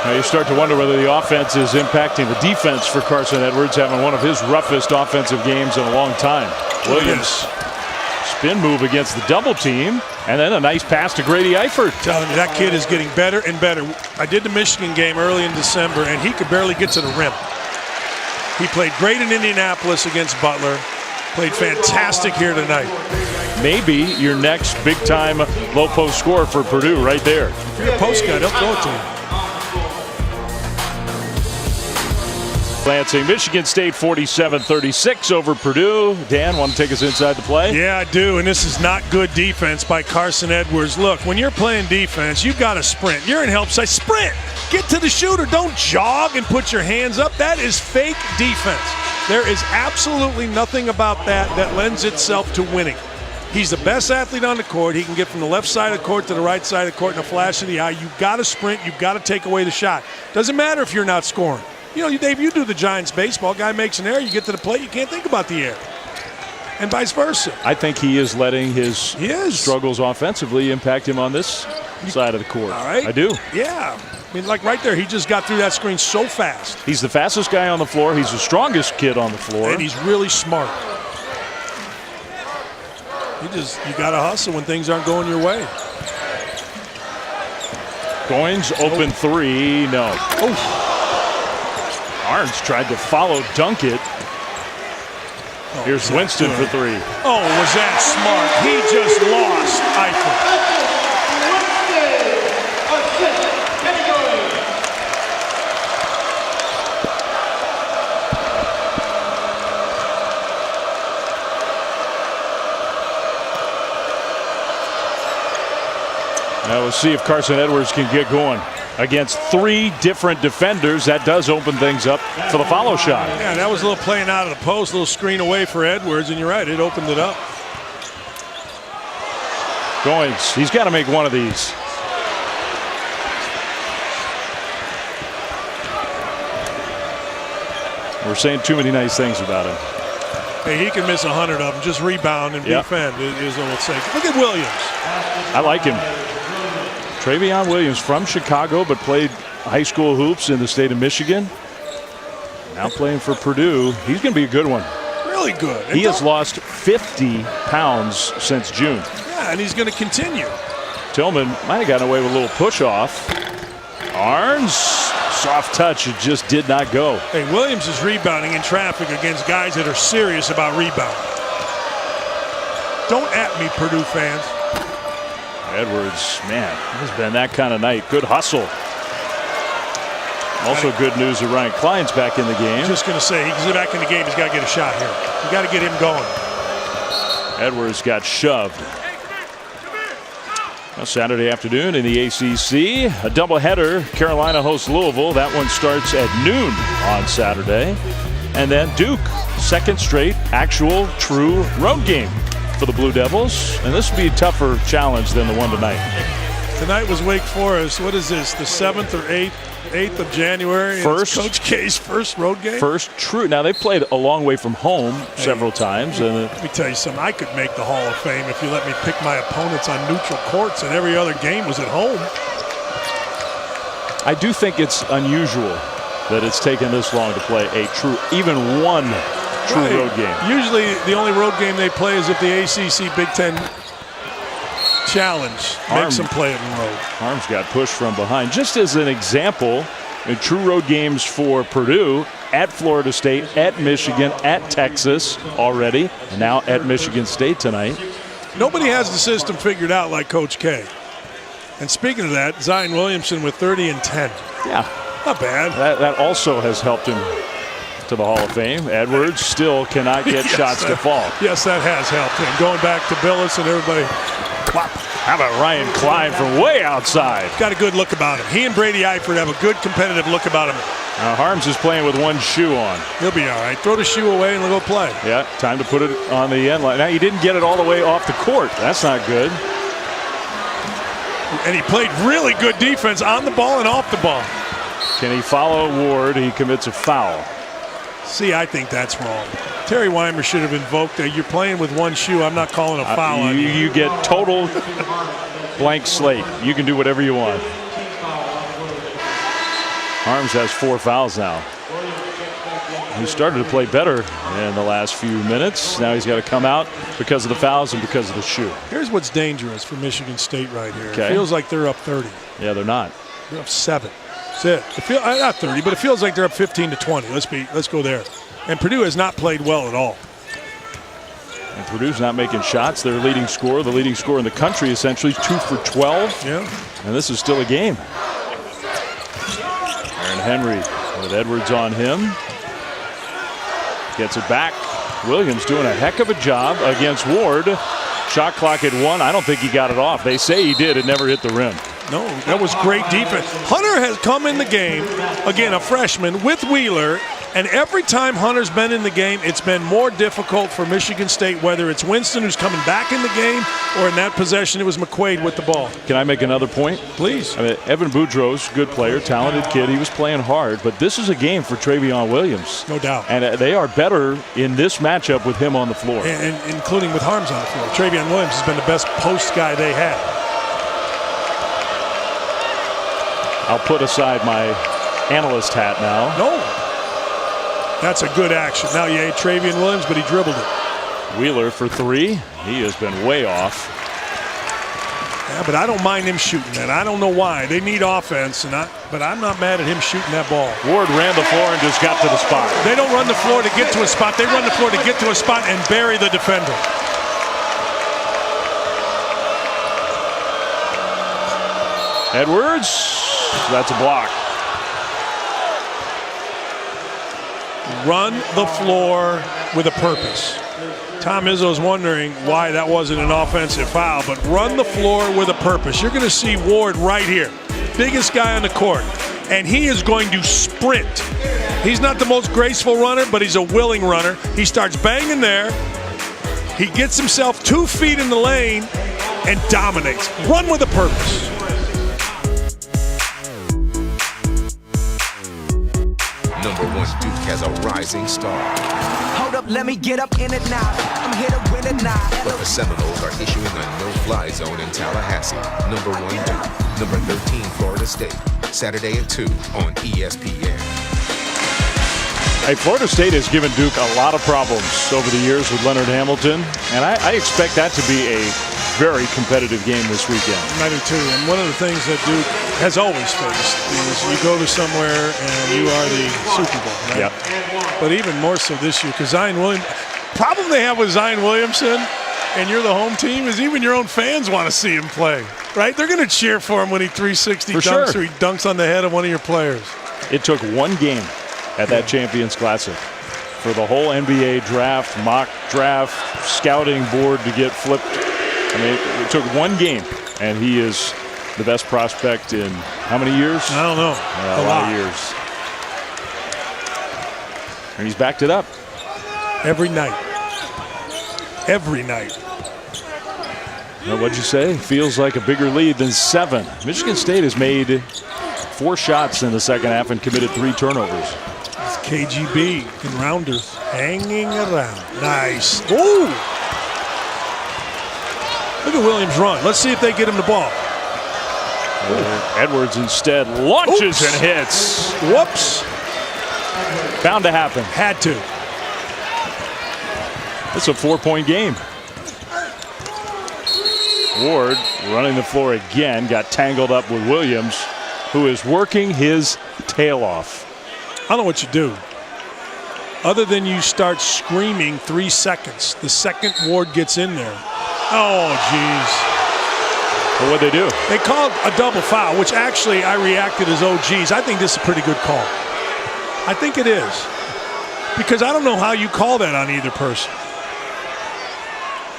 Now you start to wonder whether the offense is impacting the defense for Carson Edwards, having one of his roughest offensive games in a long time. Williams, spin move against the double team, and then a nice pass to Grady Eifert. Telling you, that kid is getting better and better. I did the Michigan game early in December, and he could barely get to the rim. He played great in Indianapolis against Butler. Played fantastic here tonight. Maybe your next big-time low-post scorer for Purdue right there. If you're a post guy, they'll throw it to him. Lansing, Michigan State 47-36 over Purdue. Dan, want to take us inside the play? Yeah, I do, and this is not good defense by Carson Edwards. Look, when you're playing defense, you've got to sprint. You're in help side, sprint. Get to the shooter. Don't jog and put your hands up. That is fake defense. There is absolutely nothing about that lends itself to winning. He's the best athlete on the court. He can get from the left side of the court to the right side of the court in a flash of the eye. You've got to sprint. You've got to take away the shot. Doesn't matter if you're not scoring. You know, Dave, you do the Giants baseball. Guy makes an error, you get to the plate, you can't think about the error. And vice versa. I think he is letting his struggles offensively impact him on this side of the court. All right. I do. Yeah. I mean, like right there, he just got through that screen so fast. He's the fastest guy on the floor. He's the strongest kid on the floor. And he's really smart. You got to hustle when things aren't going your way. Goins, open three, no. Oh. Barnes tried to follow dunk it. Here's Winston for three. Oh, was that smart? He just lost Eifert. Now we'll see if Carson Edwards can get going. Against three different defenders, that does open things up for the follow shot. Yeah, that was a little playing out of the post, a little screen away for Edwards, and you're right, it opened it up. Goins, he's got to make one of these. We're saying too many nice things about him. Hey, he can miss 100 of them, just rebound and defend is all it's saying. Look at Williams. I like him. Travion Williams from Chicago, but played high school hoops in the state of Michigan. Now playing for Purdue. He's going to be a good one. Really good. He has lost 50 pounds since June. Yeah, and he's going to continue. Tillman might have gotten away with a little push off. Arns, soft touch, it just did not go. Hey, Williams is rebounding in traffic against guys that are serious about rebounding. Don't at me, Purdue fans. Edwards, man, it's been that kind of night. Good hustle. Also good news that Ryan Klein's back in the game. Just going to say, he's back in the game. He's got to get a shot here. You got to get him going. Edwards got shoved. Well, Saturday afternoon in the ACC, a doubleheader. Carolina hosts Louisville. That one starts at noon on Saturday. And then Duke, second straight actual true road game for the Blue Devils. And this will be a tougher challenge than the one tonight. Tonight was Wake Forest. What is this, the 7th or 8th of January? First. Coach K's first road game? First true. Now, they played a long way from home several times. And let me tell you something. I could make the Hall of Fame if you let me pick my opponents on neutral courts, and every other game was at home. I do think it's unusual that it's taken this long to play a true, even one true road game. Usually the only road game they play is if the ACC Big Ten Challenge makes them play it in road. Arms got pushed from behind. Just as an example, in true road games for Purdue, at Florida State, at Michigan, at Texas already, and now at Michigan State tonight. Nobody has the system figured out like Coach K. And speaking of that, Zion Williamson with 30 and 10. Yeah. Not bad. That also has helped him to the Hall of Fame. Edwards still cannot get shots to fall. Yes, that has helped him. Going back to Billis and everybody. Wow. How about Ryan Klein from way outside? Got a good look about him. He and Brady Eifert have a good competitive look about him. Harms is playing with one shoe on. He'll be all right. Throw the shoe away and go play. Yeah, time to put it on the end line. Now, he didn't get it all the way off the court. That's not good. And he played really good defense on the ball and off the ball. Can he follow Ward? He commits a foul. See, I think that's wrong. Terry Weimer should have invoked that. You're playing with one shoe. I'm not calling a foul on you. You get total blank slate. You can do whatever you want. Harms has 4 fouls now. He started to play better in the last few minutes. Now he's got to come out because of the fouls and because of the shoe. Here's what's dangerous for Michigan State right here. Okay. It feels like they're up 30. Yeah, they're not. They're up 7. That's it. Not 30, but it feels like they're up 15 to 20. Let's go there. And Purdue has not played well at all. And Purdue's not making shots. Their leading scorer, the leading scorer in the country, essentially 2 for 12. Yeah. And this is still a game. Aaron Henry with Edwards on him. Gets it back. Williams doing a heck of a job against Ward. Shot clock at 1. I don't think he got it off. They say he did. It never hit the rim. No, that was great defense. Hunter has come in the game, again, a freshman, with Wheeler. And every time Hunter's been in the game, it's been more difficult for Michigan State, whether it's Winston who's coming back in the game or in that possession it was McQuaid with the ball. Can I make another point? Please. I mean, Evan Boudreau's good player, talented kid. He was playing hard, but this is a game for Travion Williams. No doubt. And they are better in this matchup with him on the floor. And including with Harms on the floor. Travion Williams has been the best post guy they had. I'll put aside my analyst hat now. No. That's a good action. Now you hate Travion Williams, but he dribbled it. Wheeler for 3. He has been way off. Yeah, but I don't mind him shooting that. I don't know why. They need offense, but I'm not mad at him shooting that ball. Ward ran the floor and just got to the spot. They don't run the floor to get to a spot. They run the floor to get to a spot and bury the defender. Edwards, that's a block. Run the floor with a purpose. Tom Izzo's wondering why that wasn't an offensive foul, but run the floor with a purpose. You're going to see Ward right here, biggest guy on the court, and he is going to sprint. He's not the most graceful runner, but he's a willing runner. He starts banging there. He gets himself 2 feet in the lane and dominates. Run with a purpose. Number 1 Duke has a rising star. Hold up, let me get up in it now. I'm here to win it now. But the Seminoles are issuing a no-fly zone in Tallahassee. Number 1 Duke. Number 13 Florida State. Saturday at 2 on ESPN. Hey, Florida State has given Duke a lot of problems over the years with Leonard Hamilton, and I expect that to be a very competitive game this weekend. I do too. And one of the things that Duke has always faced is you go to somewhere and you are the Super Bowl, right? Yep. But even more so this year, because Zion Williams, problem they have with Zion Williamson, and you're the home team, is even your own fans want to see him play, right? They're going to cheer for him when he 360 dunks or he dunks on the head of one of your players. It took one game at that Champions Classic for the whole NBA draft, mock draft, scouting board to get flipped. I mean, it took one game, and he is the best prospect in how many years? I don't know. A lot of years. And he's backed it up. Every night. Every night. Well, what'd you say? Feels like a bigger lead than 7. Michigan State has made 4 shots in the second half and committed 3 turnovers. It's KGB and Rounders hanging around. Nice. Ooh! Look at Williams run. Let's see if they get him the ball. Edwards instead launches and hits. Whoops. Bound to happen. Had to. It's a 4-point game. Ward running the floor again, got tangled up with Williams, who is working his tail off. I don't know what you do. Other than you start screaming 3 seconds. The second Ward gets in there. Oh, geez. Well, what'd they do? They called a double foul, which actually I reacted as, oh, geez. I think this is a pretty good call. I think it is. Because I don't know how you call that on either person.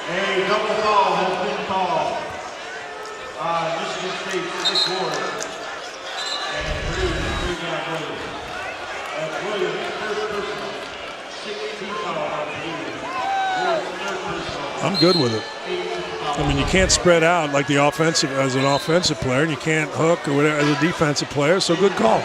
A double foul has been called on Michigan State's Nick Ward and Purdue's Williams. That's Williams' first personal, 16 foul on Purdue. Ward's third personal. I'm good with it. I mean, you can't spread out like the offensive as an offensive player, and you can't hook or whatever as a defensive player. So good call.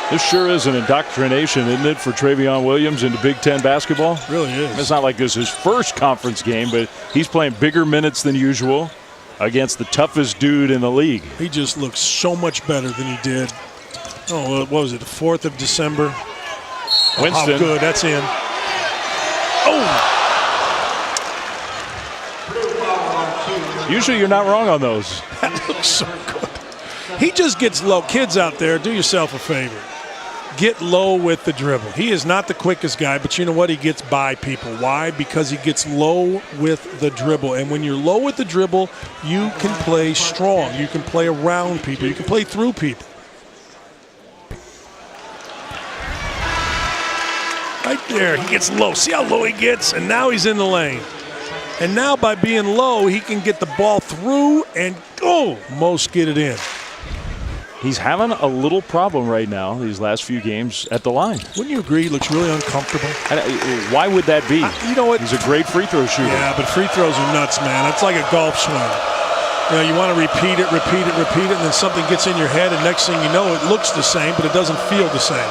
This sure is an indoctrination, isn't it, for Travion Williams into Big Ten basketball? It really is. It's not like this is his first conference game, but he's playing bigger minutes than usual against the toughest dude in the league. He just looks so much better than he did. Oh, what was it, the 4th of December? Winston. Oh, good, that's in. Oh! Usually you're not wrong on those. That looks so good. He just gets low. Kids out there, do yourself a favor. Get low with the dribble. He is not the quickest guy, but you know what? He gets by people. Why? Because he gets low with the dribble. And when you're low with the dribble, you can play strong. You can play around people. You can play through people. Right there, he gets low. See how low he gets? And now he's in the lane. And now by being low, he can get the ball through and, most get it in. He's having a little problem right now these last few games at the line. Wouldn't you agree? He looks really uncomfortable. Why would that be? You know what? He's a great free throw shooter. Yeah, but free throws are nuts, man. It's like a golf swing. You know, you want to repeat it, and then something gets in your head, and next thing you know, it looks the same, but it doesn't feel the same.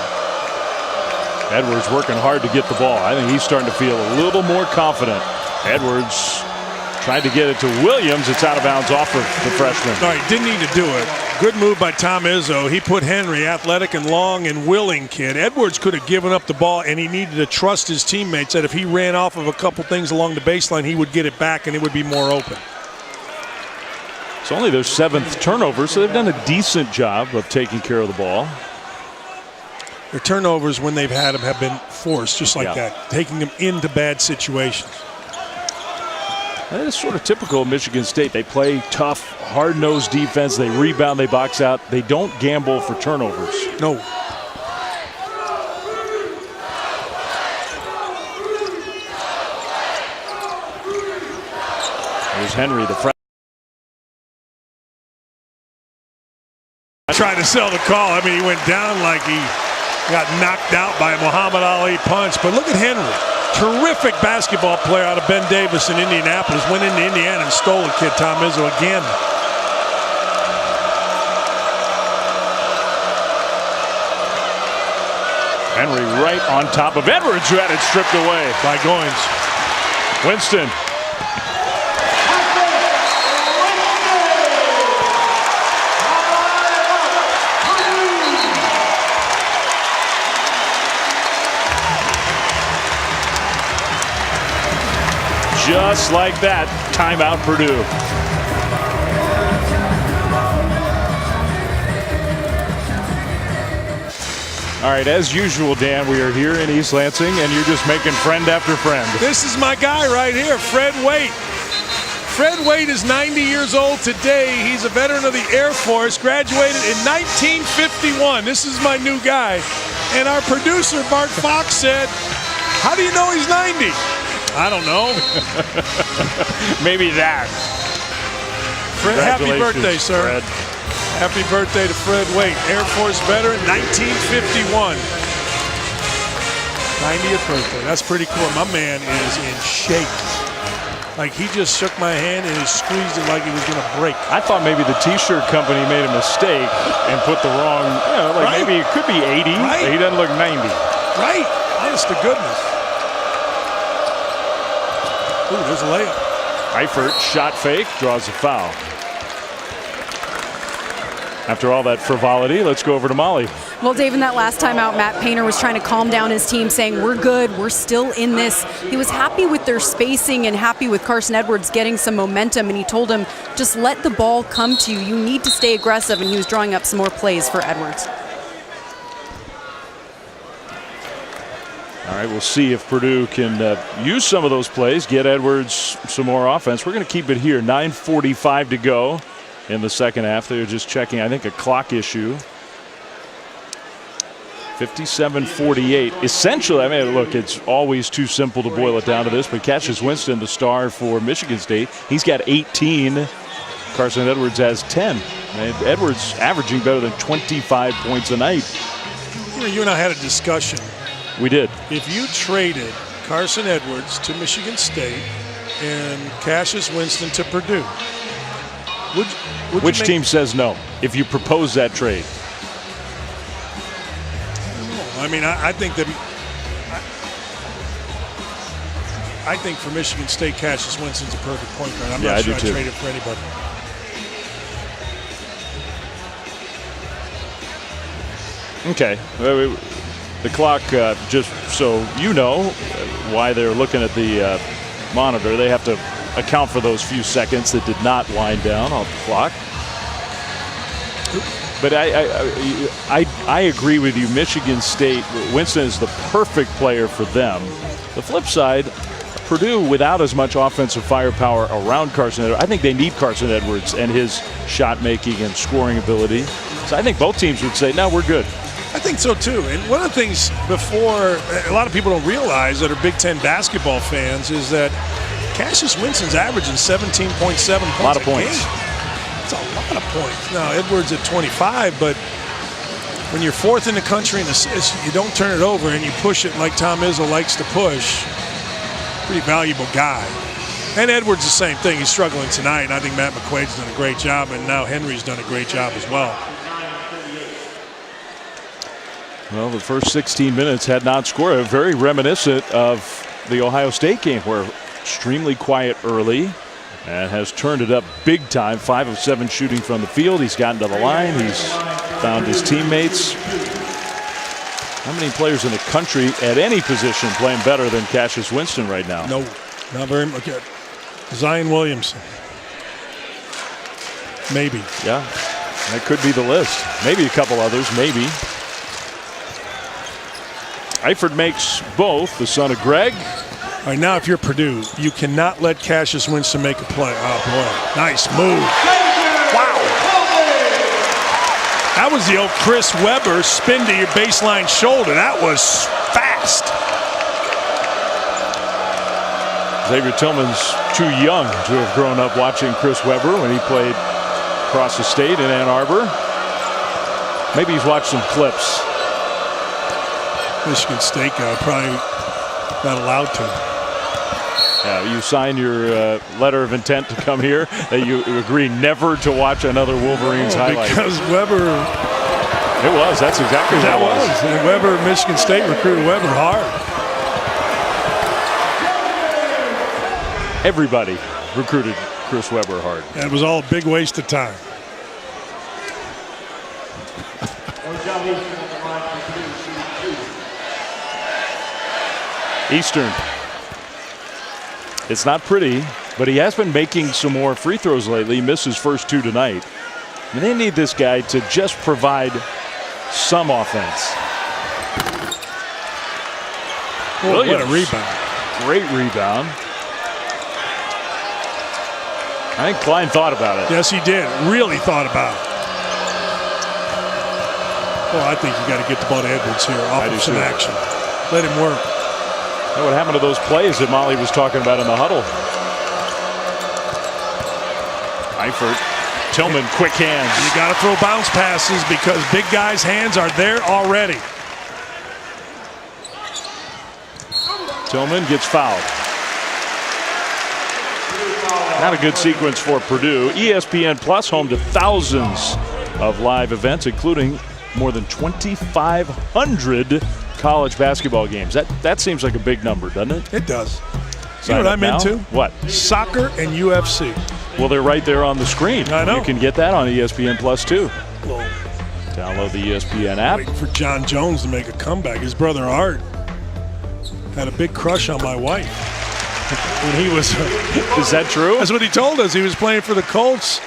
Edwards working hard to get the ball. I think he's starting to feel a little more confident. Edwards tried to get it to Williams. It's out of bounds off of the freshman. All right, didn't need to do it. Good move by Tom Izzo. He put Henry, athletic and long and willing kid. Edwards could have given up the ball, and he needed to trust his teammates that if he ran off of a couple things along the baseline, he would get it back and it would be more open. It's only their 7th turnover, so they've done a decent job of taking care of the ball. Their turnovers, when they've had them, have been forced, just like that, taking them into bad situations. That is sort of typical of Michigan State. They play tough, hard-nosed defense. They rebound, they box out. They don't gamble for turnovers. No. Here's Henry, the freshman. Trying to sell the call. I mean, he went down like he got knocked out by a Muhammad Ali punch. But look at Henry. Terrific basketball player out of Ben Davis in Indianapolis. Went into Indiana and stole a kid, Tom Izzo, again. Henry right on top of Edwards, who had it stripped away by Goins. Winston. just like that. Timeout, Purdue. All right, as usual, Dan, we are here in East Lansing, and you're just making friend after friend. This is my guy right here, Fred Waite. Fred Waite is 90 years old today. He's a veteran of the Air Force, graduated in 1951. This is my new guy. And our producer, Bart Fox, said, how do you know he's 90? I don't know. Maybe that. Fred, happy birthday, sir. Fred. Happy birthday to Fred Waite, Air Force veteran, 1951. 90th birthday. That's pretty cool. My man is in shape. Like, he just shook my hand and he squeezed it like he was going to break. I thought maybe the T-shirt company made a mistake and put the wrong, Right. maybe it could be 80. Right. He doesn't look 90. Right. Honest to goodness. Ooh, there's a layup. Eifert, shot fake, draws a foul. After all that frivolity, let's go over to Molly. Well, Dave, in that last time out, Matt Painter was trying to calm down his team, saying, we're good, we're still in this. He was happy with their spacing and happy with Carson Edwards getting some momentum, and he told him, just let the ball come to you. You need to stay aggressive, and he was drawing up some more plays for Edwards. All right, we'll see if Purdue can use some of those plays, get Edwards some more offense. We're going to keep it here. 9:45 to go in the second half. They're just checking, I think, a clock issue. 57-48. Essentially, I mean, look, it's always too simple to boil it down to this, but Cassius Winston, the star for Michigan State, he's got 18. Carson Edwards has 10. And Edwards averaging better than 25 points a night. You and I had a discussion. We did. If you traded Carson Edwards to Michigan State and Cassius Winston to Purdue, which team says no if you propose that trade? I mean, I think that I think for Michigan State, Cassius Winston's a perfect point guard. I'm not sure I'd trade it for anybody. Okay. The clock, just so you know why they're looking at the monitor, they have to account for those few seconds that did not wind down off the clock. But I agree with you. Michigan State, Winston is the perfect player for them. The flip side, Purdue, without as much offensive firepower around Carson Edwards, I think they need Carson Edwards and his shot making and scoring ability. So I think both teams would say, no, we're good. I think so too. And one of the things before a lot of people don't realize that are Big Ten basketball fans is that Cassius Winston's averaging 17.7 points a lot of points. game. That's a lot of points. Now Edwards at 25, but when you're fourth in the country in assists, you don't turn it over and you push it like Tom Izzo likes to push. Pretty valuable guy. And Edwards the same thing. He's struggling tonight, and I think Matt McQuaid's done a great job, and now Henry's done a great job as well. Well, the first 16 minutes had not scored. Very reminiscent of the Ohio State game, where extremely quiet early and has turned it up big time. 5 of 7 shooting from the field. He's gotten to the line. He's found his teammates. How many players in the country at any position playing better than Cassius Winston right now? No, not very much. Zion Williamson. Maybe. Yeah, that could be the list. Maybe a couple others, maybe. Eifert makes both, the son of Greg. All right, now if you're Purdue, you cannot let Cassius Winston make a play. Oh, boy. Nice move. Wow. That was the old Chris Webber spin to your baseline shoulder. That was fast. Xavier Tillman's too young to have grown up watching Chris Webber when he played across the state in Ann Arbor. Maybe he's watched some clips. Michigan State guy, probably not allowed to. Yeah, you sign your letter of intent to come here that you agree never to watch another Wolverines highlight. Because Webber. It was. That's exactly what it was. And Webber, Michigan State recruited Webber hard. Everybody recruited Chris Webber hard. And it was all a big waste of time. Eastern. It's not pretty, but he has been making some more free throws lately. He missed his first 2 tonight. And they need this guy to just provide some offense. What a rebound. Great rebound. I think Klein thought about it. Yes, he did. Really thought about it. Well, I think you got to get the ball to Edwards here off of some action. Let him work. And what happened to those plays that Molly was talking about in the huddle? Eifert, Tillman, quick hands. You got to throw bounce passes because big guys' hands are there already. Tillman gets fouled. Not a good sequence for Purdue. ESPN Plus, home to thousands of live events, including more than 2,500 college basketball games. That seems like a big number, doesn't it? It does. Sign you know what I'm now? into? What? Soccer and UFC. Well, they're right there on the screen. I know. You can get that on ESPN Plus, too. Well, download the ESPN app. Waiting for John Jones to make a comeback. His brother Art had a big crush on my wife when he was. Is that true? That's what he told us. He was playing for the Colts.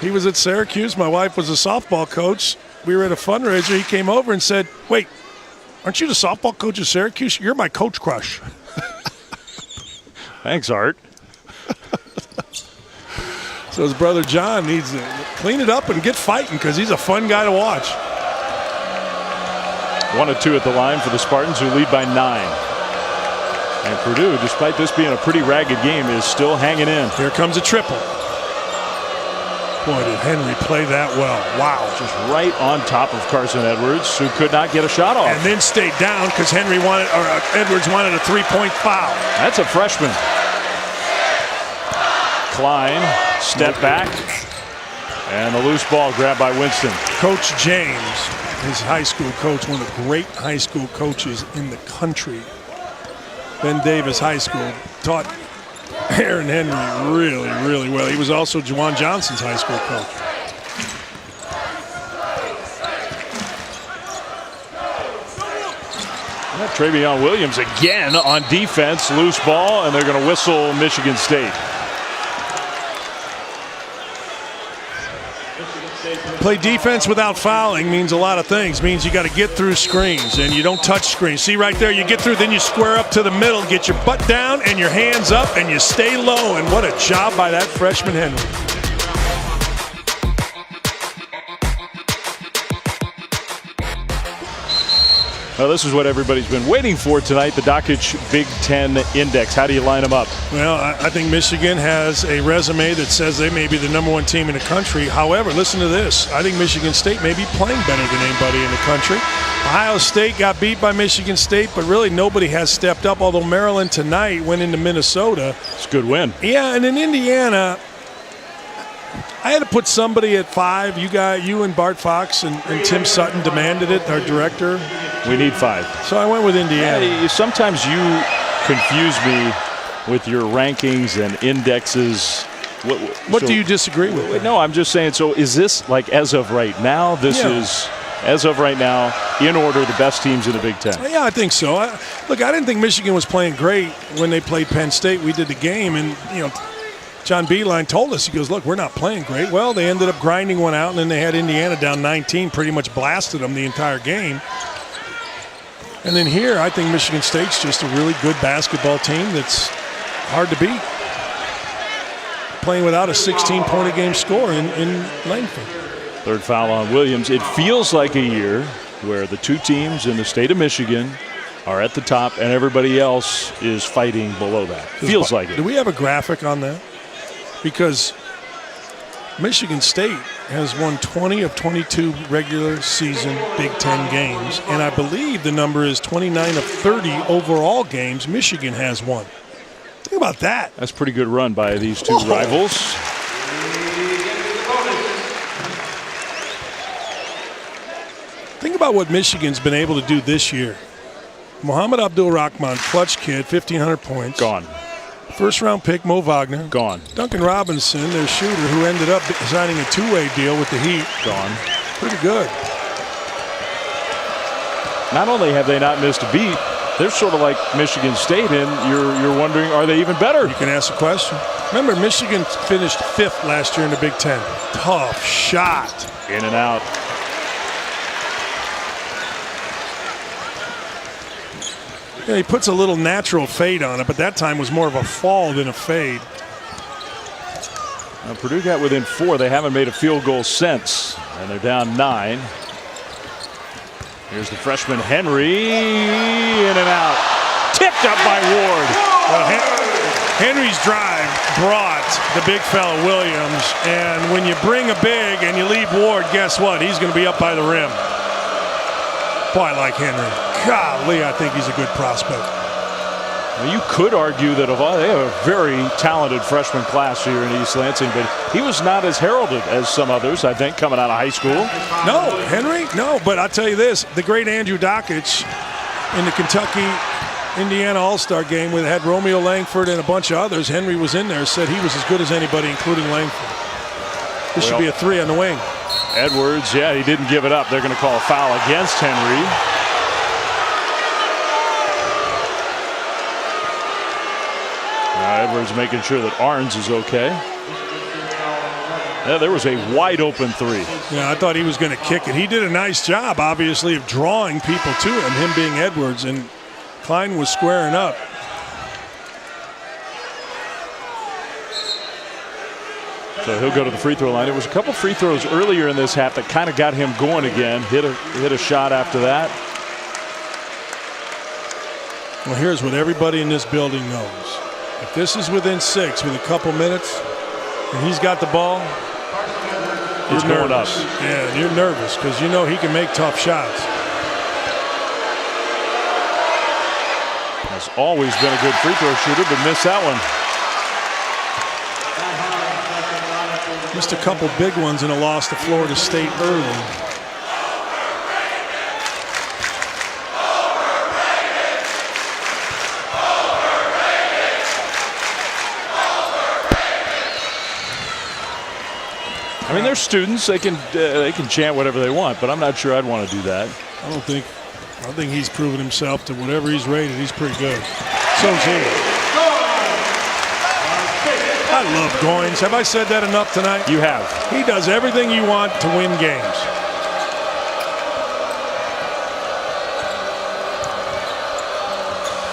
He was at Syracuse. My wife was a softball coach. We were at a fundraiser. He came over and said, "Wait, aren't you the softball coach at Syracuse? You're my coach crush." Thanks, Art. So his brother John needs to clean it up and get fighting because he's a fun guy to watch. 1 of 2 at the line for the Spartans, who lead by 9. And Purdue, despite this being a pretty ragged game, is still hanging in. Here comes a triple. Boy, did Henry play that well. Wow. Just right on top of Carson Edwards, who could not get a shot off. And then stayed down because Edwards wanted a three-point foul. That's a freshman. Klein, step back. And the loose ball grabbed by Winston. Coach James, his high school coach, one of the great high school coaches in the country. Ben Davis High School, taught Aaron Henry really, really well. He was also Juwan Johnson's high school coach. Travion Williams again on defense, loose ball, and they're going to whistle Michigan State. Play defense without fouling means a lot of things. Means you got to get through screens and you don't touch screens. See right there, you get through, then you square up to the middle, get your butt down and your hands up and you stay low. And what a job by that freshman Henry. Well, this is what everybody's been waiting for tonight, the Dockage Big Ten Index. How do you line them up? Well, I think Michigan has a resume that says they may be the #1 team in the country. However, listen to this. I think Michigan State may be playing better than anybody in the country. Ohio State got beat by Michigan State, but really nobody has stepped up, although Maryland tonight went into Minnesota. It's a good win. Yeah, and in Indiana, I had to put somebody at 5. You and Bart Fox and Tim Sutton demanded it, our director. We need 5. So I went with Indiana. Yeah, sometimes you confuse me with your rankings and indexes. What do you disagree with? No, I'm just saying, so is this like as of right now? This is, as of right now, in order, the best teams in the Big Ten. Yeah, I think so. Look, I didn't think Michigan was playing great when they played Penn State. We did the game, and, John Beilein told us, he goes, look, we're not playing great. Well, they ended up grinding one out, and then they had Indiana down 19, pretty much blasted them the entire game. And then here, I think Michigan State's just a really good basketball team that's hard to beat. Playing without a 16-point-a-game score in Langford. Third foul on Williams. It feels like a year where the 2 teams in the state of Michigan are at the top and everybody else is fighting below that. Feels like it. Do we have a graphic on that? Because Michigan State has won 20 of 22 regular season Big Ten games, and I believe the number is 29 of 30 overall games Michigan has won. Think about that. That's a pretty good run by these 2 rivals. Think about what Michigan's been able to do this year. Mohamed Abdul-Rahman, clutch kid, 1,500 points. Gone. First-round pick, Mo Wagner. Gone. Duncan Robinson, their shooter, who ended up signing a 2-way deal with the Heat. Gone. Pretty good. Not only have they not missed a beat, They're sort of like Michigan State, and you're wondering, are they even better? You can ask a question. Remember, Michigan finished 5th last year in the Big Ten. Tough shot. In and out. Yeah, he puts a little natural fade on it, but that time was more of a fall than a fade. Now, Purdue got within 4. They haven't made a field goal since, and they're down 9. Here's the freshman Henry, in and out. Tipped up by Ward. Henry's drive brought the big fella Williams, and when you bring a big and you leave Ward, guess what? He's going to be up by the rim. Boy, I like Henry. Golly, I think he's a good prospect. Well, you could argue that they have a very talented freshman class here in East Lansing, but he was not as heralded as some others, I think, coming out of high school. No, Henry, no. But I'll tell you this, the great Andrew Dockich in the Kentucky-Indiana All-Star game where they had Romeo Langford and a bunch of others, Henry was in there, said he was as good as anybody, including Langford. This should be a 3 on the wing. Edwards, yeah, he didn't give it up. They're going to call a foul against Henry. Edwards making sure that Arns is okay. Yeah, there was a wide open 3. Yeah, I thought he was going to kick it. He did a nice job, obviously, of drawing people to him being Edwards, and Klein was squaring up. So he'll go to the free throw line. There was a couple free throws earlier in this half that kind of got him going again. Hit a shot after that. Well, here's what everybody in this building knows. If this is within 6 with a couple minutes and he's got the ball, it's going up. Yeah, you're nervous because you know he can make tough shots. Has always been a good free throw shooter, but missed that one. Missed a couple big ones in a loss to Florida State early. I mean, they're students. They can chant whatever they want, but I'm not sure I'd want to do that. I think he's proven himself to whatever he's rated. He's pretty good. So's he. I love Goins. Have I said that enough tonight? You have. He does everything you want to win games.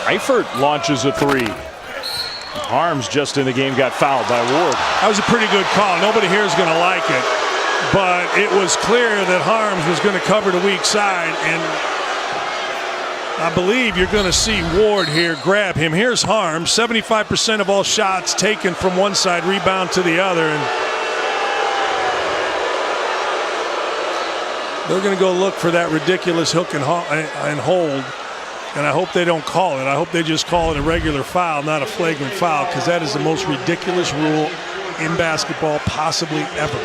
Eifert launches a 3. Harms just in the game got fouled by Ward. That was a pretty good call. Nobody here is going to like it, but it was clear that Harms was going to cover the weak side, and I believe you're going to see Ward here grab him. Here's Harms. 75% of all shots taken from one side, rebound to the other, and they're going to go look for that ridiculous hook and hold. And I hope they don't call it. I hope they just call it a regular foul, not a flagrant foul, because that is the most ridiculous rule in basketball possibly ever.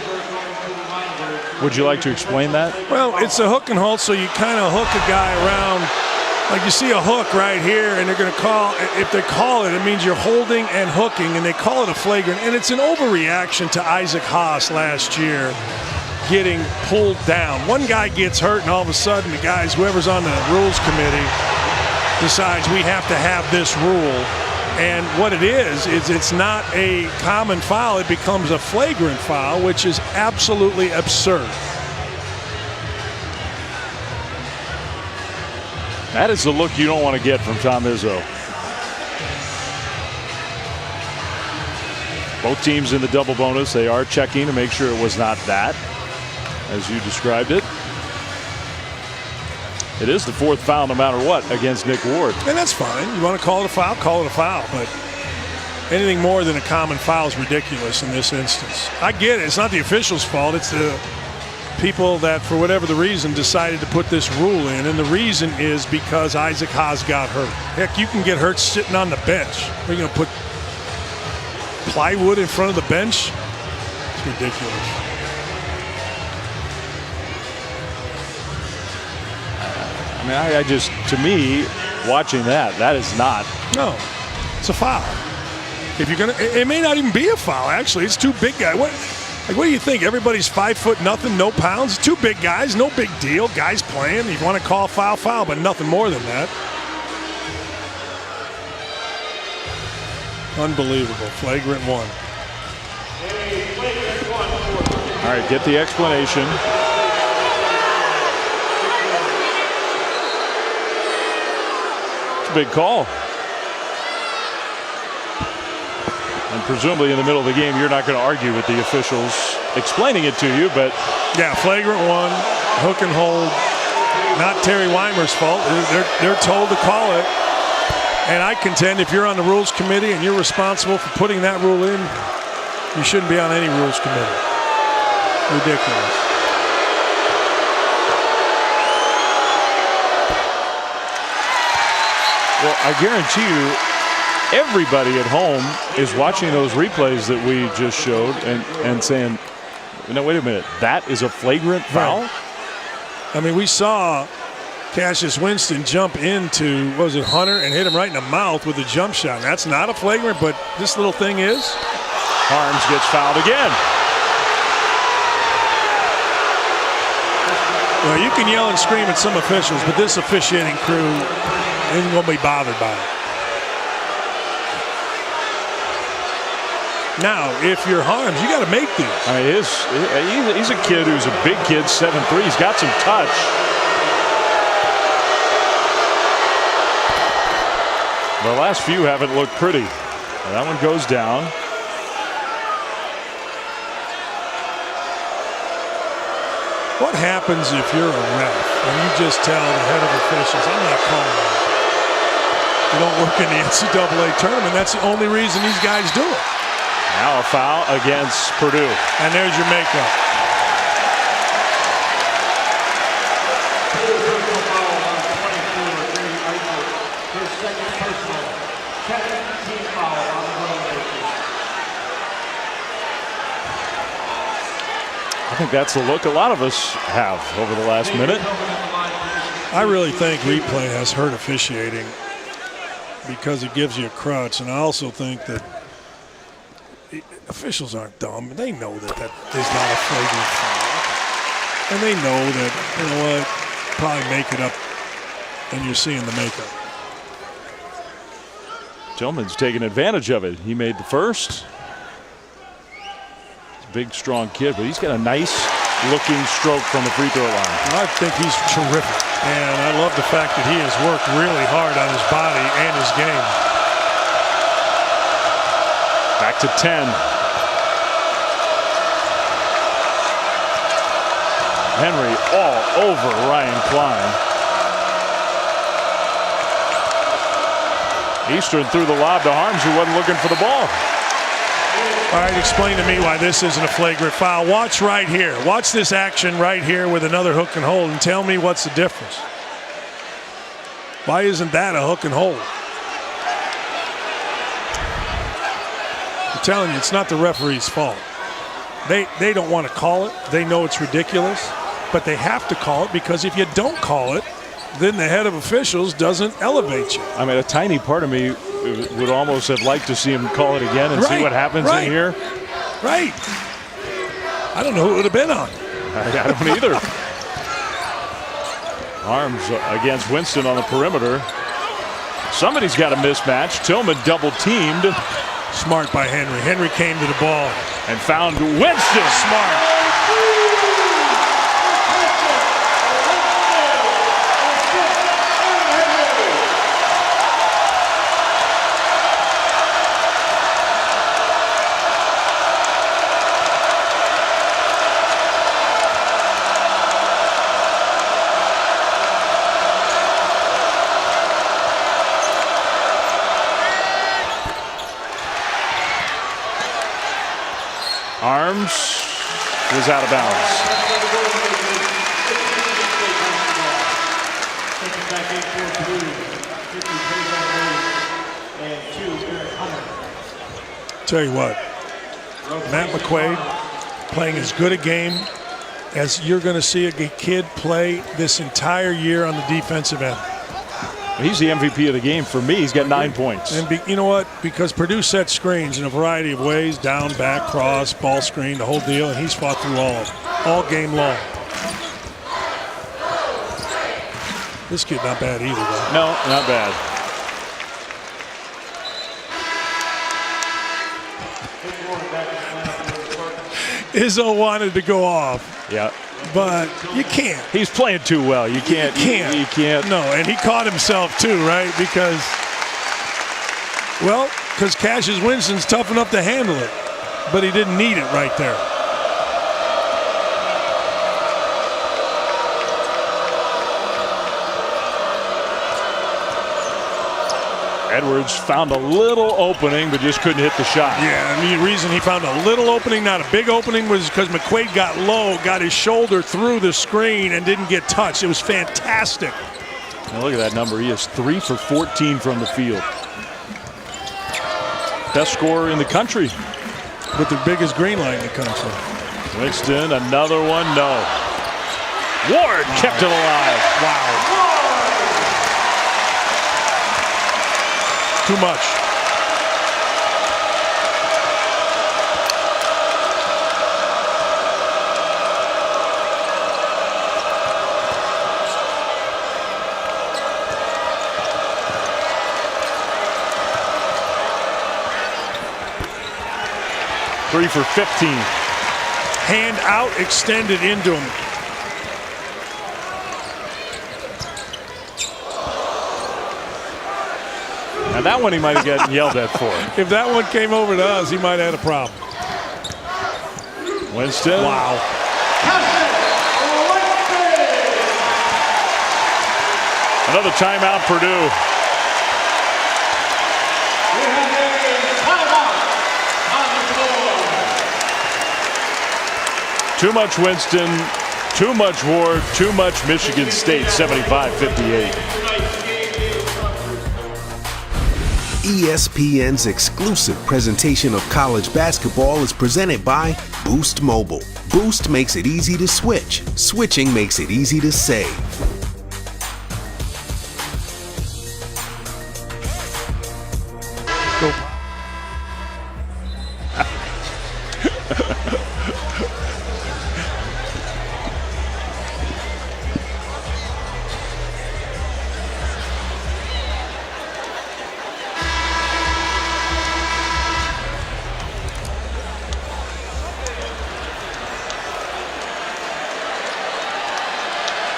Would you like to explain that? Well, it's a hook and hold, so you kind of hook a guy around. Like you see a hook right here, and they're going to call, if they call it, it means you're holding and hooking, and they call it a flagrant. And it's an overreaction to Isaac Haas last year getting pulled down. One guy gets hurt, and all of a sudden the guys, whoever's on the rules committee, decides we have to have this rule. And what it is it's not a common foul. It becomes a flagrant foul, which is absolutely absurd. That is the look you don't want to get from Tom Izzo. Both teams in the double bonus. They are checking to make sure it was not that, as you described it. It is the 4th foul no matter what against Nick Ward. And that's fine. You want to call it a foul, call it a foul. But anything more than a common foul is ridiculous in this instance. I get it. It's not the officials' fault. It's the people that, for whatever the reason, decided to put this rule in. And the reason is because Isaac Haas got hurt. Heck, you can get hurt sitting on the bench. They're going to put plywood in front of the bench? It's ridiculous. I mean, I just, to me, watching that is not. No, it's a foul. If you're gonna, it may not even be a foul. Actually, it's 2 big guys. What do you think? Everybody's 5 foot nothing, no pounds. 2 big guys, no big deal. Guys playing. You want to call foul, but nothing more than that. Unbelievable. Flagrant one. All right, get the explanation. It's a big call. And presumably in the middle of the game, you're not going to argue with the officials explaining it to you, but... Yeah, flagrant one, hook and hold. Not Terry Weimer's fault. They're told to call it. And I contend if you're on the rules committee and you're responsible for putting that rule in, you shouldn't be on any rules committee. Ridiculous. Well, I guarantee you, everybody at home is watching those replays that we just showed and saying, no, wait a minute, that is a flagrant foul? Right. I mean, we saw Cassius Winston jump into, what was it, Hunter, and hit him right in the mouth with a jump shot. That's not a flagrant, but this little thing is. Harms gets fouled again. Well, you can yell and scream at some officials, but this officiating crew isn't going to be bothered by it. Now, if you're Harms, you got to make these. I mean, he's a kid who's a big kid, 7'3". He's got some touch. The last few haven't looked pretty. And that one goes down. What happens if you're a ref and you just tell the head of officials, I'm not calling it? You don't work in the NCAA tournament. That's the only reason these guys do it. Now a foul against Purdue. And there's your makeup. I think that's the look a lot of us have over the last minute. I really think replay has hurt officiating because it gives you a crutch. And I also think that officials aren't dumb. They know that that is not a flagrant foul. And they know that, you know what, probably make it up and you're seeing the makeup. Tillman's taking advantage of it. He made the first. He's a big, strong kid, but he's got a nice looking stroke from the free throw line. I think he's terrific. And I love the fact that he has worked really hard on his body and his game. Back to 10. Henry all over Ryan Klein. Eastern threw the lob to Harms, who wasn't looking for the ball. All right, explain to me why this isn't a flagrant foul. Watch right here. Watch this action right here with another hook and hold and tell me what's the difference. Why isn't that a hook and hold? I'm telling you, it's not the referee's fault. They don't want to call it. They know it's ridiculous, but they have to call it because if you don't call it, then the head of officials doesn't elevate you. I mean, a tiny part of me would almost have liked to see him call it again and see what happens in here. Right. I don't know who it would have been on. I don't either. Arms against Winston on the perimeter. Somebody's got a mismatch. Tillman double teamed. Smart by Henry. Henry came to the ball. And found Winston. Smart. Arms was out of bounds. Tell you what, Matt McQuaid playing as good a game as you're going to see a kid play this entire year on the defensive end. He's the MVP of the game for me. He's got 9 points. And you know what? Because Purdue set screens in a variety of ways, down, back, cross, ball screen, the whole deal, and he's fought through all of them, all game long. This kid not bad either, though. No, not bad. Izzo wanted to go off. Yeah. But you can't. He's playing too well. You can't. You can't. No, and he caught himself too, right? Because Cassius Winston's tough enough to handle it, but he didn't need it right there. Edwards found a little opening, but just couldn't hit the shot. Yeah, I mean, the reason he found a little opening, not a big opening, was because McQuaid got low, got his shoulder through the screen, and didn't get touched. It was fantastic. Now look at that number. He is 3 for 14 from the field. Best scorer in the country. With the biggest green light in the country. Winston, another one, no. Ward kept it alive. Wow. Too much. Three for 15. Hand out, extended into him. Now that one he might have gotten yelled at for. If that one came over to us, he might have had a problem. Winston. Wow. Another timeout, Purdue. Too much Winston, too much Ward, too much Michigan State, 75-58. ESPN's exclusive presentation of college basketball is presented by Boost Mobile. Boost makes it easy to switch. Switching makes it easy to save. Go.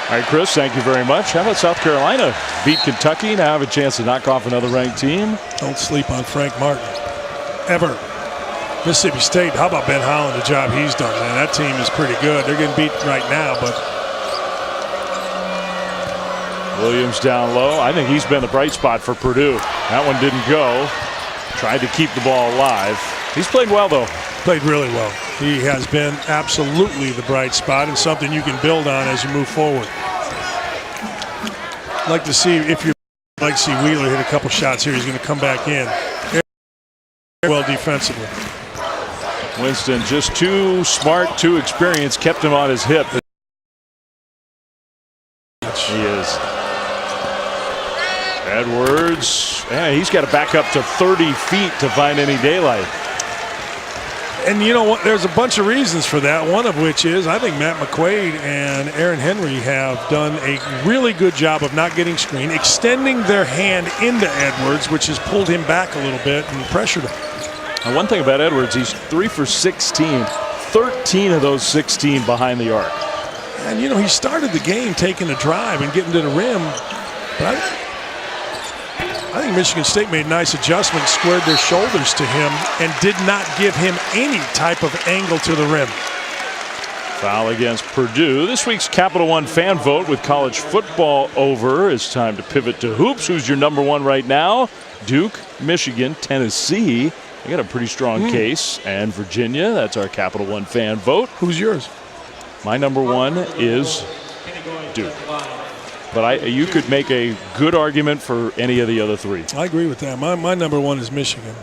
All right, Chris, thank you very much. How about South Carolina? Beat Kentucky, now have a chance to knock off another ranked team. Don't sleep on Frank Martin. Ever. Mississippi State, how about Ben Holland, the job he's done, man? That team is pretty good. They're getting beat right now, but. Williams down low. I think he's been the bright spot for Purdue. That one didn't go. Tried to keep the ball alive. He's played well, though. Played really well. He has been absolutely the bright spot and something you can build on as you move forward. I'd like to see if you like to see Wheeler hit a couple shots here. He's going to come back in. Very well defensively. Winston just too smart, too experienced, kept him on his hip. He is. Edwards, yeah, he's got to back up to 30 feet to find any daylight. And you know what? There's a bunch of reasons for that. One of which is I think Matt McQuaid and Aaron Henry have done a really good job of not getting screened, extending their hand into Edwards, which has pulled him back a little bit and pressured him. And one thing about Edwards, he's 3 for 16, 13 of those 16 behind the arc. And you know, he started the game taking a drive and getting to the rim, but I think Michigan State made nice adjustments, squared their shoulders to him, and did not give him any type of angle to the rim. Foul against Purdue. This week's Capital One fan vote with college football over. It's time to pivot to hoops. Who's your number one right now? Duke, Michigan, Tennessee. I got a pretty strong case. And Virginia. That's our Capital One fan vote. Who's yours? My number one is Duke. But you could make a good argument for any of the other three. I agree with that. My number one is Michigan.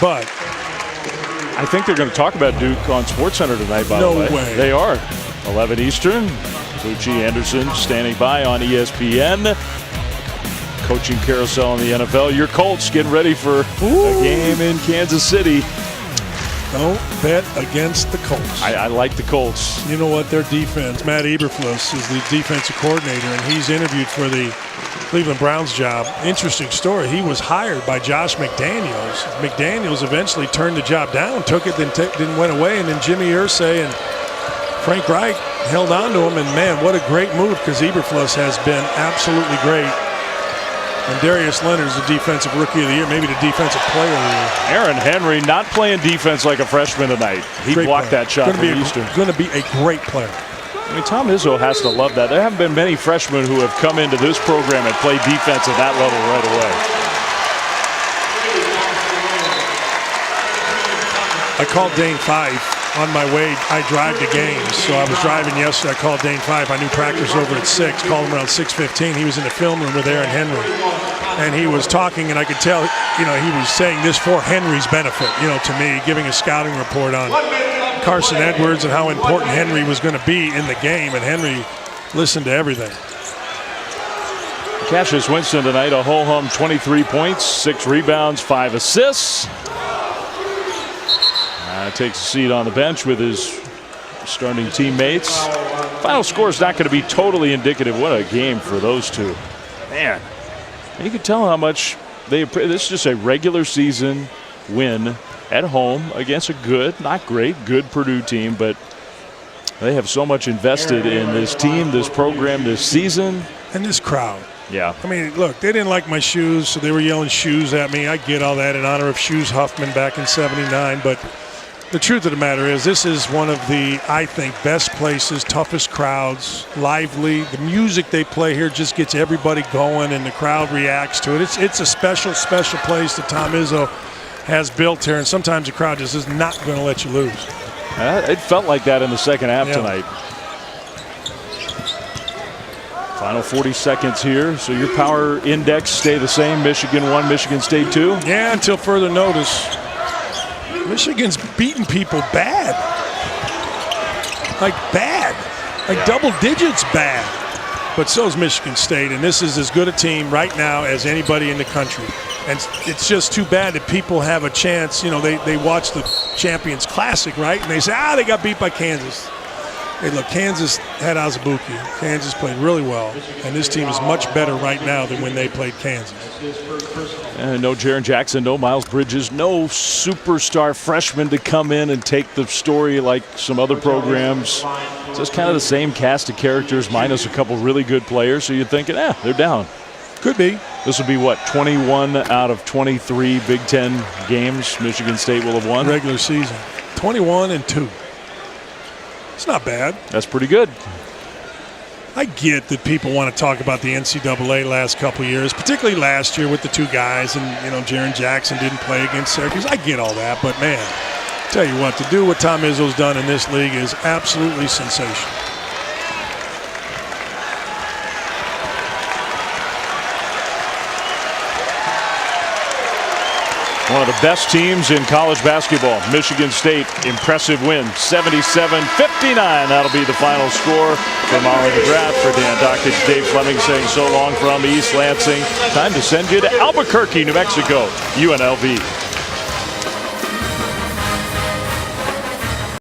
But I think they're going to talk about Duke on SportsCenter tonight, by the way. No way. They are. 11 Eastern. Bucci Anderson standing by on ESPN. Coaching carousel in the NFL. Your Colts getting ready for a game in Kansas City. Don't bet against the Colts. I like the Colts. You know what? Their defense, Matt Eberflus is the defensive coordinator, and he's interviewed for the Cleveland Browns job. Interesting story. He was hired by Josh McDaniels. McDaniels eventually turned the job down, took it, then went away, and then Jimmy Irsay and Frank Reich held on to him, and man, what a great move, because Eberflus has been absolutely great. And Darius Leonard's the defensive rookie of the year, maybe the defensive player of the year. Aaron Henry not playing defense like a freshman tonight. He blocked that shot from Eastern. Going to be a great player. I mean, Tom Izzo has to love that. There haven't been many freshmen who have come into this program and played defense at that level right away. I called Dane Fife on my way. I drive to games, so I was driving yesterday. I called Dane Fife. I knew practice over at 6. Called him around 6:15. He was in the film room with Aaron Henry, and he was talking, and I could tell, he was saying this for Henry's benefit, to me, giving a scouting report on Carson Edwards and how important Henry was going to be in the game, and Henry listened to everything. Cassius Winston tonight, a ho-hum 23 points, 6 rebounds, 5 assists. Takes a seat on the bench with his starting teammates. Final score is not going to be totally indicative. What a game for those two. Man, you can tell how much this is just a regular season win at home against a good, not great, good Purdue team, but they have so much invested in this team, this program, this season. And this crowd. Yeah. I mean, look, they didn't like my shoes, so they were yelling shoes at me. I get all that in honor of Shoes Huffman back in '79, but the truth of the matter is this is one of the, I think, best places, toughest crowds, lively. The music they play here just gets everybody going, and the crowd reacts to it. It's a special, special place that Tom Izzo has built here, and sometimes the crowd just is not going to let you lose. It felt like that in the second half tonight. Final 40 seconds here. So your power index stay the same. Michigan 1, Michigan State 2. Yeah, until further notice. Michigan's beating people bad. Like bad. Like double digits bad. But so is Michigan State, and this is as good a team right now as anybody in the country. And it's just too bad that people have a chance. They watch the Champions Classic, right? And they say, they got beat by Kansas. Hey, look, Kansas had Azubuike. Kansas played really well, and this team is much better right now than when they played Kansas. And no Jaren Jackson, no Miles Bridges, no superstar freshman to come in and take the story like some other programs. It's just kind of the same cast of characters minus a couple really good players, so you're thinking, they're down. Could be. This will be, 21 out of 23 Big Ten games Michigan State will have won? Regular season. 21-2. It's not bad. That's pretty good. I get that people want to talk about the NCAA last couple of years, particularly last year with the two guys, and Jaren Jackson didn't play against Syracuse. I get all that, but man, tell you what, to do what Tom Izzo's done in this league is absolutely sensational. One of the best teams in college basketball, Michigan State, impressive win, 77-59. That'll be the final score from Ollie McGrath. For Dan Dockage, Dave Fleming saying so long from East Lansing. Time to send you to Albuquerque, New Mexico, UNLV.